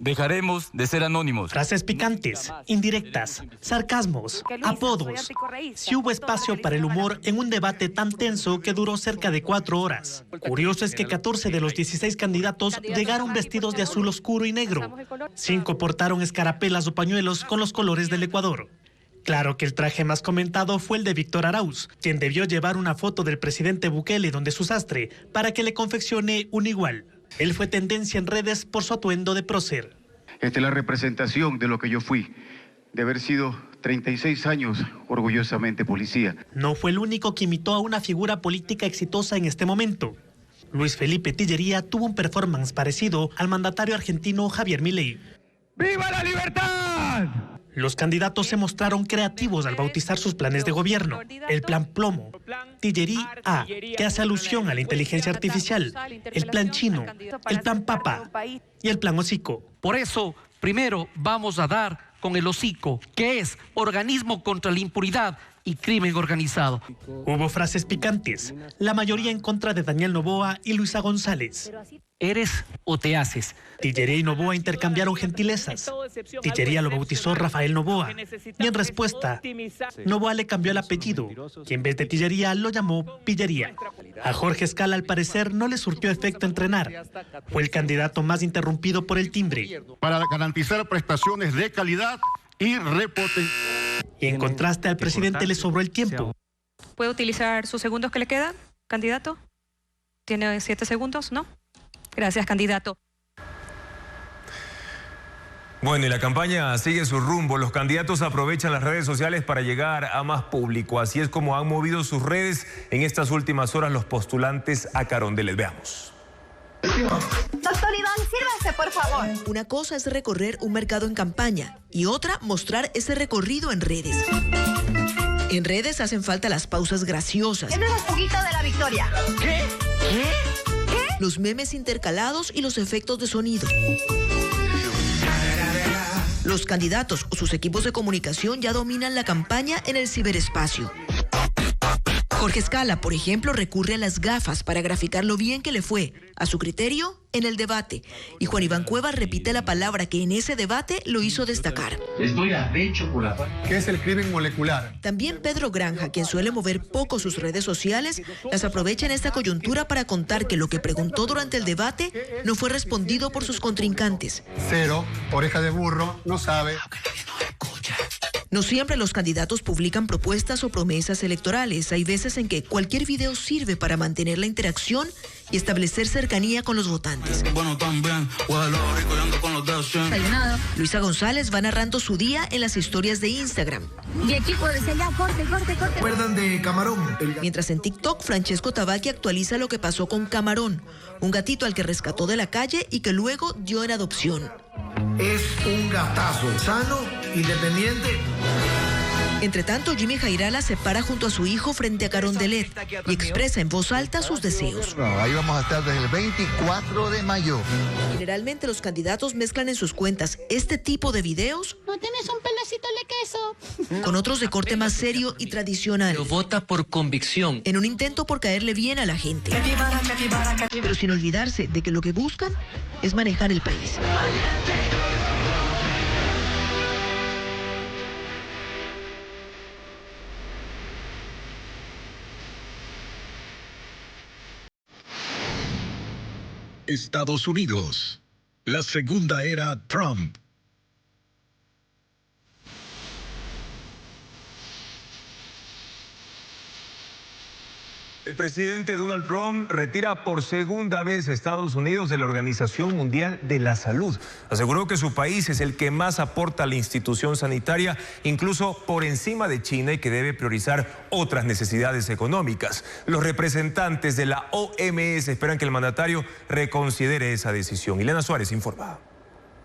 Dejaremos de ser anónimos. Frases picantes, indirectas, sarcasmos, apodos. Si hubo espacio para el humor en un debate tan tenso que duró cerca de 4 horas. Curioso es que 14 de los 16 candidatos llegaron vestidos de azul oscuro y negro. 5 portaron escarapelas o pañuelos con los colores del Ecuador. Claro que el traje más comentado fue el de Víctor Arauz, quien debió llevar una foto del presidente Bukele donde su sastre para que le confeccione un igual. Él fue tendencia en redes por su atuendo de prócer. Esta es la representación de lo que yo fui, de haber sido 36 años orgullosamente policía. No fue el único que imitó a una figura política exitosa en este momento. Luis Felipe Tillería tuvo un performance parecido al mandatario argentino Javier Milei. ¡Viva la libertad! Los candidatos se mostraron creativos al bautizar sus planes de gobierno. El plan Plomo, Tillerí A, que hace alusión a la inteligencia artificial, el plan Chino, el plan Papa y el plan Hocico. Por eso, primero vamos a dar con el Hocico, que es organismo contra la impunidad y crimen organizado. Hubo frases picantes, la mayoría en contra de Daniel Noboa y Luisa González. ¿Eres o te haces? Tillería y Noboa intercambiaron gentilezas. Tillería lo bautizó Rafael Noboa. Y en respuesta, Noboa le cambió el apellido, y en vez de Tillería lo llamó Pillería. A Jorge Escala, al parecer, no le surtió efecto entrenar. Fue el candidato más interrumpido por el timbre. Para garantizar prestaciones de calidad y repotenciar. Y en contraste al presidente le sobró el tiempo. ¿Puede utilizar sus segundos que le quedan, candidato? ¿Tiene 7 segundos? ¿No? Gracias, candidato. Bueno, y la campaña sigue su rumbo. Los candidatos aprovechan las redes sociales para llegar a más público. Así es como han movido sus redes en estas últimas horas los postulantes a Carondelet. Veamos. Doctor Iván, sírvase, por favor. Una cosa es recorrer un mercado en campaña y otra mostrar ese recorrido en redes. En redes hacen falta las pausas graciosas. Este es el juguito de la victoria. ¿Qué? Los memes intercalados y los efectos de sonido. Los candidatos o sus equipos de comunicación ya dominan la campaña en el ciberespacio. Jorge Escala, por ejemplo, recurre a las gafas para graficar lo bien que le fue, a su criterio, en el debate. Y Juan Iván Cuevas repite la palabra que en ese debate lo hizo destacar. Estoy arrecho por la paz. ¿Qué es el crimen molecular? También Pedro Granja, quien suele mover poco sus redes sociales, las aprovecha en esta coyuntura para contar que lo que preguntó durante el debate no fue respondido por sus contrincantes. 0, oreja de burro, no sabe. No siempre los candidatos publican propuestas o promesas electorales. Hay veces en que cualquier video sirve para mantener la interacción y establecer cercanía con los votantes. Luisa González va narrando su día en las historias de Instagram. Mi equipo desde allá, corte. ¿Recuerdan de Camarón? Mientras en TikTok, Francesco Tabaqui actualiza lo que pasó con Camarón, un gatito al que rescató de la calle y que luego dio en adopción. Es un gatazo, sano, independiente. Entre tanto, Jimmy Jairala se para junto a su hijo frente a Carondelet y expresa en voz alta sus deseos. Ahí vamos a estar desde el 24 de mayo. Generalmente los candidatos mezclan en sus cuentas este tipo de videos. ¿No tienes un pedacito de queso? Con otros de corte más serio y tradicional. Pero vota por convicción. En un intento por caerle bien a la gente. Pero sin olvidarse de que lo que buscan es manejar el país. Estados Unidos. La segunda era Trump. El presidente Donald Trump retira por segunda vez a Estados Unidos de la Organización Mundial de la Salud. Aseguró que su país es el que más aporta a la institución sanitaria, incluso por encima de China, y que debe priorizar otras necesidades económicas. Los representantes de la OMS esperan que el mandatario reconsidere esa decisión. Ileana Suárez informa.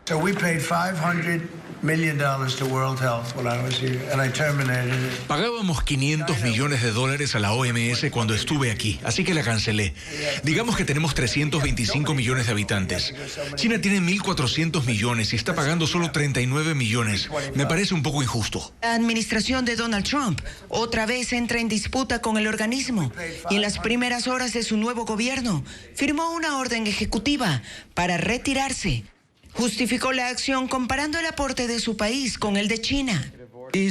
So we paid $500 million to World Health when I was here, and I terminated it. Pagábamos $500 millones a la OMS cuando estuve aquí, así que la cancelé. Digamos que tenemos 325 millones de habitantes. China tiene 1.400 millones y está pagando solo 39 millones. Me parece un poco injusto. La administración de Donald Trump otra vez entra en disputa con el organismo y en las primeras horas de su nuevo gobierno firmó una orden ejecutiva para retirarse. Justificó la acción comparando el aporte de su país con el de China.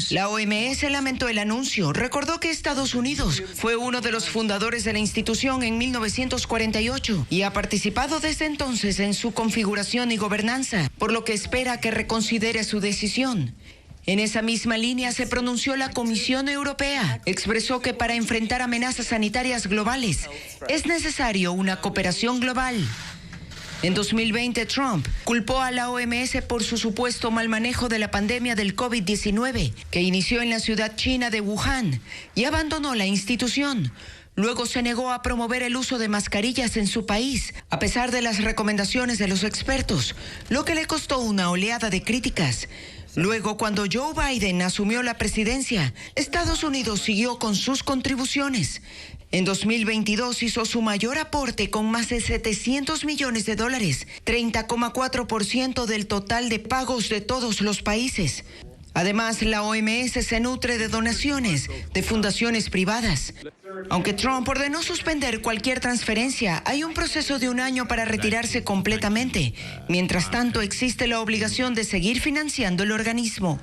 La OMS lamentó el anuncio, recordó que Estados Unidos fue uno de los fundadores de la institución en 1948 y ha participado desde entonces en su configuración y gobernanza, por lo que espera que reconsidere su decisión. En esa misma línea se pronunció la Comisión Europea. Expresó que para enfrentar amenazas sanitarias globales es necesario una cooperación global. En 2020, Trump culpó a la OMS por su supuesto mal manejo de la pandemia del COVID-19, que inició en la ciudad china de Wuhan, y abandonó la institución. Luego se negó a promover el uso de mascarillas en su país, a pesar de las recomendaciones de los expertos, lo que le costó una oleada de críticas. Luego, cuando Joe Biden asumió la presidencia, Estados Unidos siguió con sus contribuciones. En 2022 hizo su mayor aporte con más de $700 millones, 30,4% del total de pagos de todos los países. Además, la OMS se nutre de donaciones de fundaciones privadas. Aunque Trump ordenó suspender cualquier transferencia, hay un proceso de 1 año para retirarse completamente. Mientras tanto, existe la obligación de seguir financiando el organismo.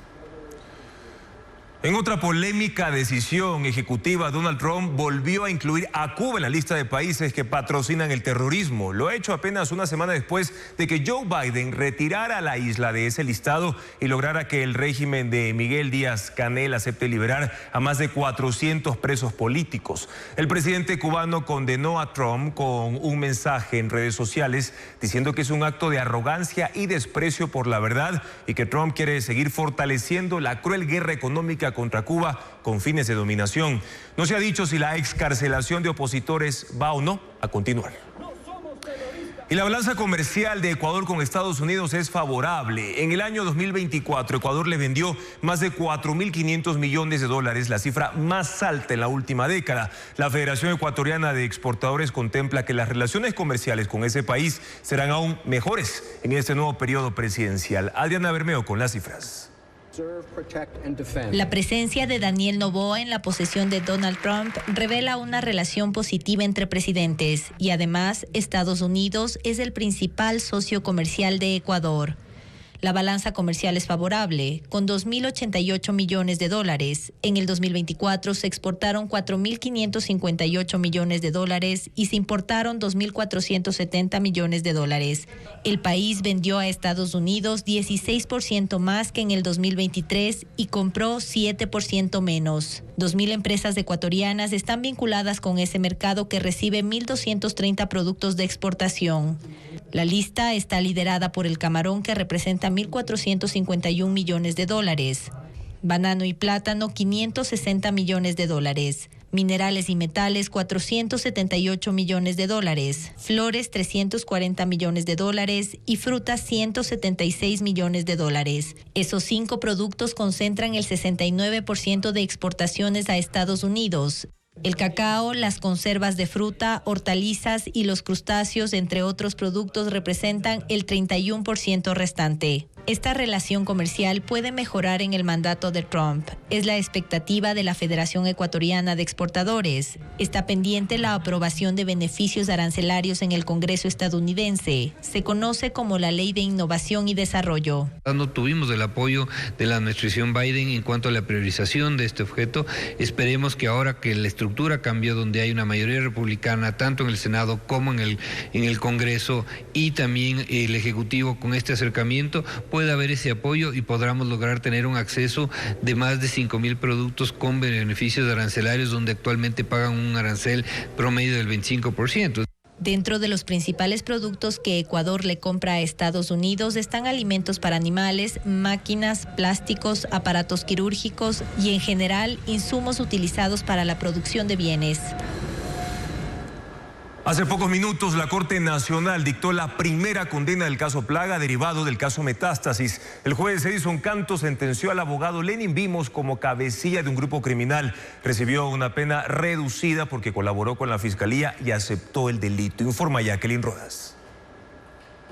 En otra polémica decisión ejecutiva, Donald Trump volvió a incluir a Cuba en la lista de países que patrocinan el terrorismo. Lo ha hecho apenas una semana después de que Joe Biden retirara a la isla de ese listado y lograra que el régimen de Miguel Díaz-Canel acepte liberar a más de 400 presos políticos. El presidente cubano condenó a Trump con un mensaje en redes sociales diciendo que es un acto de arrogancia y desprecio por la verdad y que Trump quiere seguir fortaleciendo la cruel guerra económica contra Cuba con fines de dominación. No se ha dicho si la excarcelación de opositores va o no a continuar. Y la balanza comercial de Ecuador con Estados Unidos es favorable. En el año 2024, Ecuador le vendió más de $4.500 millones, la cifra más alta en la última década. La Federación Ecuatoriana de Exportadores contempla que las relaciones comerciales con ese país serán aún mejores en este nuevo periodo presidencial. Adriana Bermeo con las cifras. La presencia de Daniel Noboa en la posesión de Donald Trump revela una relación positiva entre presidentes y además Estados Unidos es el principal socio comercial de Ecuador. La balanza comercial es favorable, con $2.088 millones. En el 2024 se exportaron $4.558 millones y se importaron $2.470 millones. El país vendió a Estados Unidos 16% más que en el 2023 y compró 7% menos. 2.000 empresas ecuatorianas están vinculadas con ese mercado que recibe 1.230 productos de exportación. La lista está liderada por el camarón, que representa $1.451 millones. Banano y plátano, $560 millones. Minerales y metales, 478 millones de dólares. Flores, 340 millones de dólares. Y frutas, 176 millones de dólares. Esos 5 productos concentran el 69% de exportaciones a Estados Unidos. El cacao, las conservas de fruta, hortalizas y los crustáceos, entre otros productos, representan el 31% restante. Esta relación comercial puede mejorar en el mandato de Trump. Es la expectativa de la Federación Ecuatoriana de Exportadores. Está pendiente la aprobación de beneficios arancelarios en el Congreso estadounidense. Se conoce como la Ley de Innovación y Desarrollo. No tuvimos el apoyo de la administración Biden en cuanto a la priorización de este objeto. Esperemos que ahora que la estructura cambió, donde hay una mayoría republicana, tanto en el Senado como en el Congreso, y también el Ejecutivo, con este acercamiento, puede haber ese apoyo y podamos lograr tener un acceso de más de 5,000 productos con beneficios arancelarios, donde actualmente pagan un arancel promedio del 25%. Dentro de los principales productos que Ecuador le compra a Estados Unidos están alimentos para animales, máquinas, plásticos, aparatos quirúrgicos y, en general, insumos utilizados para la producción de bienes. Hace pocos minutos, la Corte Nacional dictó la primera condena del caso Plaga, derivado del caso Metástasis. El juez Edison Canto sentenció al abogado Lenin Vimos como cabecilla de un grupo criminal. Recibió una pena reducida porque colaboró con la Fiscalía y aceptó el delito. Informa Jacqueline Rodas.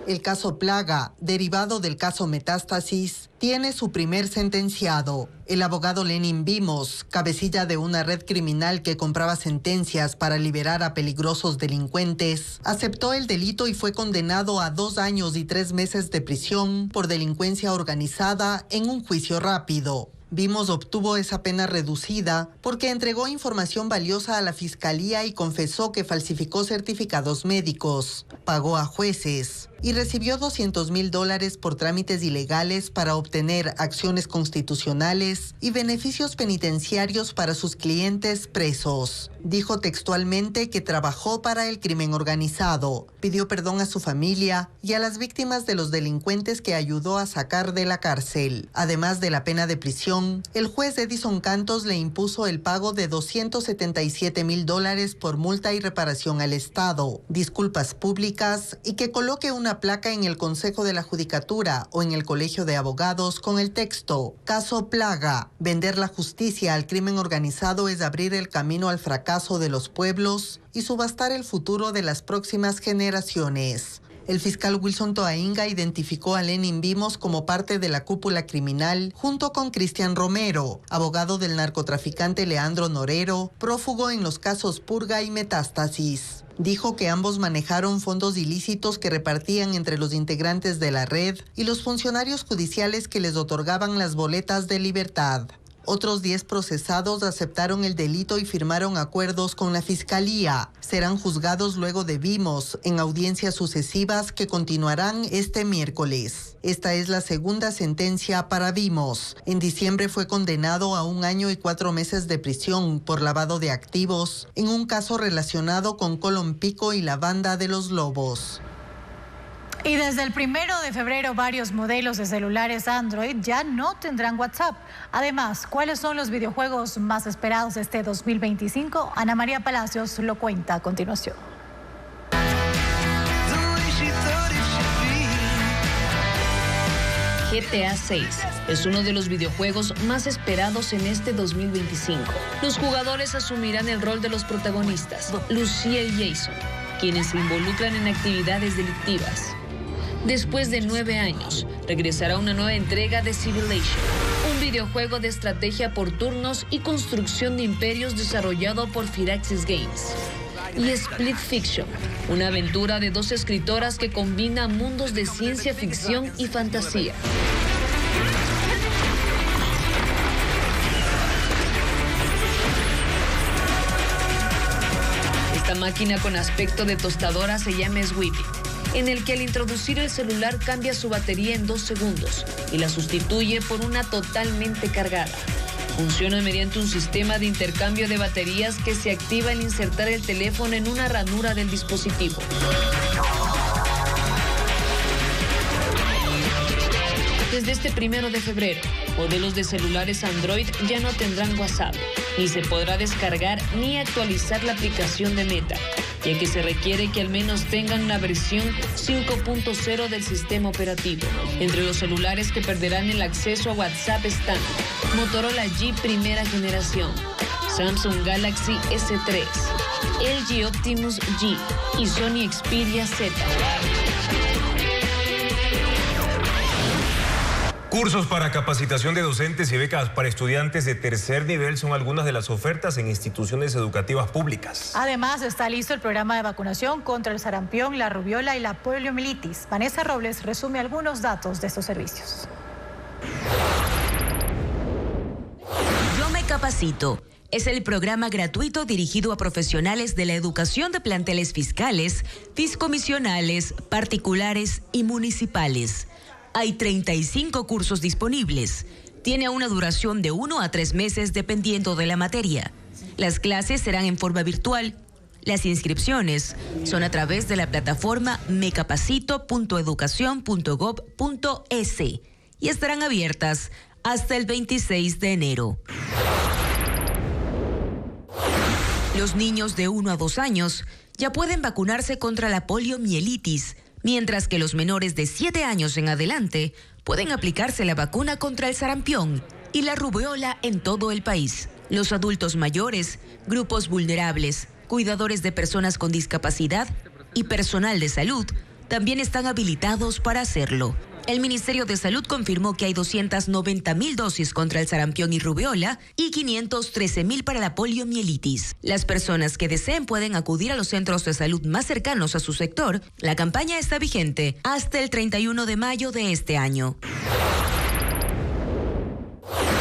El caso Plaga, derivado del caso Metástasis, tiene su primer sentenciado. El abogado Lenin Vimos, cabecilla de una red criminal que compraba sentencias para liberar a peligrosos delincuentes, aceptó el delito y fue condenado a 2 años y 3 meses de prisión por delincuencia organizada en un juicio rápido. Vimos obtuvo esa pena reducida porque entregó información valiosa a la Fiscalía y confesó que falsificó certificados médicos, pagó a jueces y recibió $200,000 por trámites ilegales para obtener acciones constitucionales y beneficios penitenciarios para sus clientes presos. Dijo textualmente que trabajó para el crimen organizado, pidió perdón a su familia y a las víctimas de los delincuentes que ayudó a sacar de la cárcel. Además de la pena de prisión, el juez Edison Cantos le impuso el pago de $277,000 por multa y reparación al Estado, disculpas públicas y que coloque una placa en el Consejo de la Judicatura o en el Colegio de Abogados con el texto "Caso Plaga. Vender la justicia al crimen organizado es abrir el camino al fracaso de los pueblos y subastar el futuro de las próximas generaciones". El fiscal Wilson Toainga identificó a Lenin Vimos como parte de la cúpula criminal junto con Cristian Romero, abogado del narcotraficante Leandro Norero, prófugo en los casos Purga y Metástasis. Dijo que ambos manejaron fondos ilícitos que repartían entre los integrantes de la red y los funcionarios judiciales que les otorgaban las boletas de libertad. Otros 10 procesados aceptaron el delito y firmaron acuerdos con la Fiscalía. Serán juzgados luego de Vimos en audiencias sucesivas que continuarán este miércoles. Esta es la segunda sentencia para Vimos. En diciembre fue condenado a 1 año y 4 meses de prisión por lavado de activos en un caso relacionado con Colón Pico y la banda de los Lobos. Y desde el 1 de febrero varios modelos de celulares Android ya no tendrán WhatsApp. Además, ¿cuáles son los videojuegos más esperados este 2025? Ana María Palacios lo cuenta a continuación. GTA 6 es uno de los videojuegos más esperados en este 2025. Los jugadores asumirán el rol de los protagonistas, Lucía y Jason, quienes se involucran en actividades delictivas. Después de 9 años, regresará una nueva entrega de Civilization, un videojuego de estrategia por turnos y construcción de imperios desarrollado por Firaxis Games. Y Split Fiction, una aventura de 2 escritoras que combina mundos de ciencia ficción y fantasía. Esta máquina con aspecto de tostadora se llama Sweepy, en el que al introducir el celular cambia su batería en 2 segundos y la sustituye por una totalmente cargada. Funciona mediante un sistema de intercambio de baterías que se activa al insertar el teléfono en una ranura del dispositivo. Desde este 1 de febrero, Modelos de celulares Android ya no tendrán WhatsApp, ni se podrá descargar ni actualizar la aplicación de Meta, ya que se requiere que al menos tengan una versión 5.0 del sistema operativo. Entre los celulares que perderán el acceso a WhatsApp están Motorola G primera generación, Samsung Galaxy S3, LG Optimus G y Sony Xperia Z. Cursos para capacitación de docentes y becas para estudiantes de tercer nivel son algunas de las ofertas en instituciones educativas públicas. Además, está listo el programa de vacunación contra el sarampión, la rubiola y la poliomielitis. Vanessa Robles resume algunos datos de estos servicios. Yo me capacito. Es el programa gratuito dirigido a profesionales de la educación de planteles fiscales, fiscomisionales, particulares y municipales. Hay 35 cursos disponibles. Tiene una duración de 1 a 3 meses dependiendo de la materia. Las clases serán en forma virtual. Las inscripciones son a través de la plataforma mecapacito.educacion.gov.es y estarán abiertas hasta el 26 de enero. Los niños de 1 a 2 años ya pueden vacunarse contra la poliomielitis, mientras que los menores de 7 años en adelante pueden aplicarse la vacuna contra el sarampión y la rubiola en todo el país. Los adultos mayores, grupos vulnerables, cuidadores de personas con discapacidad y personal de salud también están habilitados para hacerlo. El Ministerio de Salud confirmó que hay 290.000 dosis contra el sarampión y rubiola y 513.000 para la poliomielitis. Las personas que deseen pueden acudir a los centros de salud más cercanos a su sector. La campaña está vigente hasta el 31 de mayo de este año.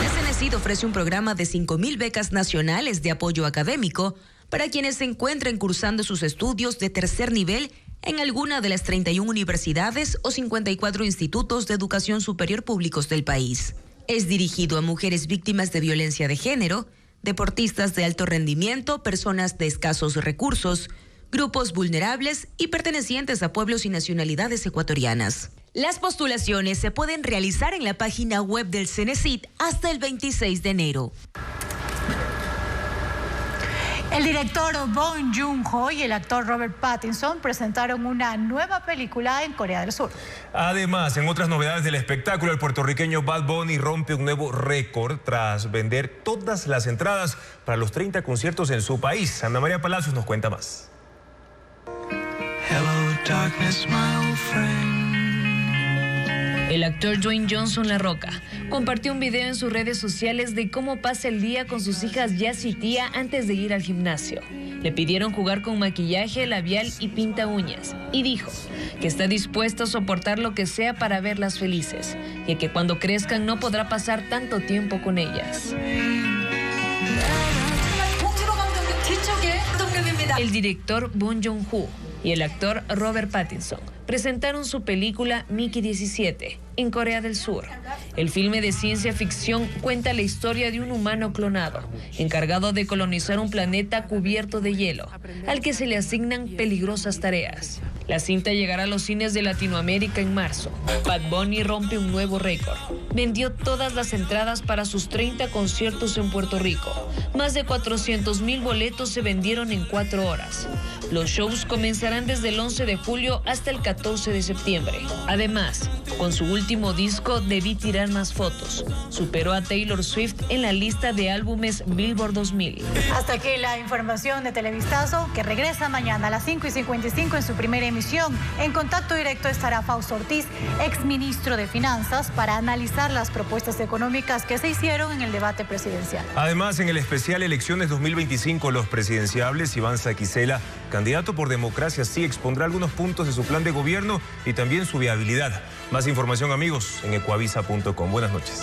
La CENESID ofrece un programa de 5.000 becas nacionales de apoyo académico para quienes se encuentren cursando sus estudios de tercer nivel en alguna de las 31 universidades o 54 institutos de educación superior públicos del país. Es dirigido a mujeres víctimas de violencia de género, deportistas de alto rendimiento, personas de escasos recursos, grupos vulnerables y pertenecientes a pueblos y nacionalidades ecuatorianas. Las postulaciones se pueden realizar en la página web del CENESID hasta el 26 de enero. El director Bong Joon-ho y el actor Robert Pattinson presentaron una nueva película en Corea del Sur. Además, en otras novedades del espectáculo, el puertorriqueño Bad Bunny rompe un nuevo récord tras vender todas las entradas para los 30 conciertos en su país. Ana María Palacios nos cuenta más. Hello, darkness, my old friend. El actor Dwayne Johnson La Roca compartió un video en sus redes sociales de cómo pasa el día con sus hijas Jazz y Tía antes de ir al gimnasio. Le pidieron jugar con maquillaje, labial y pinta uñas. Y dijo que está dispuesto a soportar lo que sea para verlas felices, ya que cuando crezcan no podrá pasar tanto tiempo con ellas. El director Bong Joon-ho y el actor Robert Pattinson presentaron su película Mickey 17 en Corea del Sur. El filme de ciencia ficción cuenta la historia de un humano clonado, encargado de colonizar un planeta cubierto de hielo, al que se le asignan peligrosas tareas. La cinta llegará a los cines de Latinoamérica en marzo. Bad Bunny rompe un nuevo récord. Vendió todas las entradas para sus 30 conciertos en Puerto Rico. Más de 400.000 boletos se vendieron en 4 horas. Los shows comenzarán desde el 11 de julio hasta el 14 de septiembre. Además, con su último disco, Debí tirar más fotos, superó a Taylor Swift en la lista de álbumes Billboard 2000. Hasta aquí la información de Televistazo, que regresa mañana a las 5:55 en su primera emisión. En contacto directo estará Fausto Ortiz, exministro de Finanzas, para analizar las propuestas económicas que se hicieron en el debate presidencial. Además, en el especial Elecciones 2025, los presidenciables, Iván Saquicela, candidato por Democracia Sí, expondrá algunos puntos de su plan de gobierno y también su viabilidad. Más información, amigos, en ecuavisa.com. Buenas noches.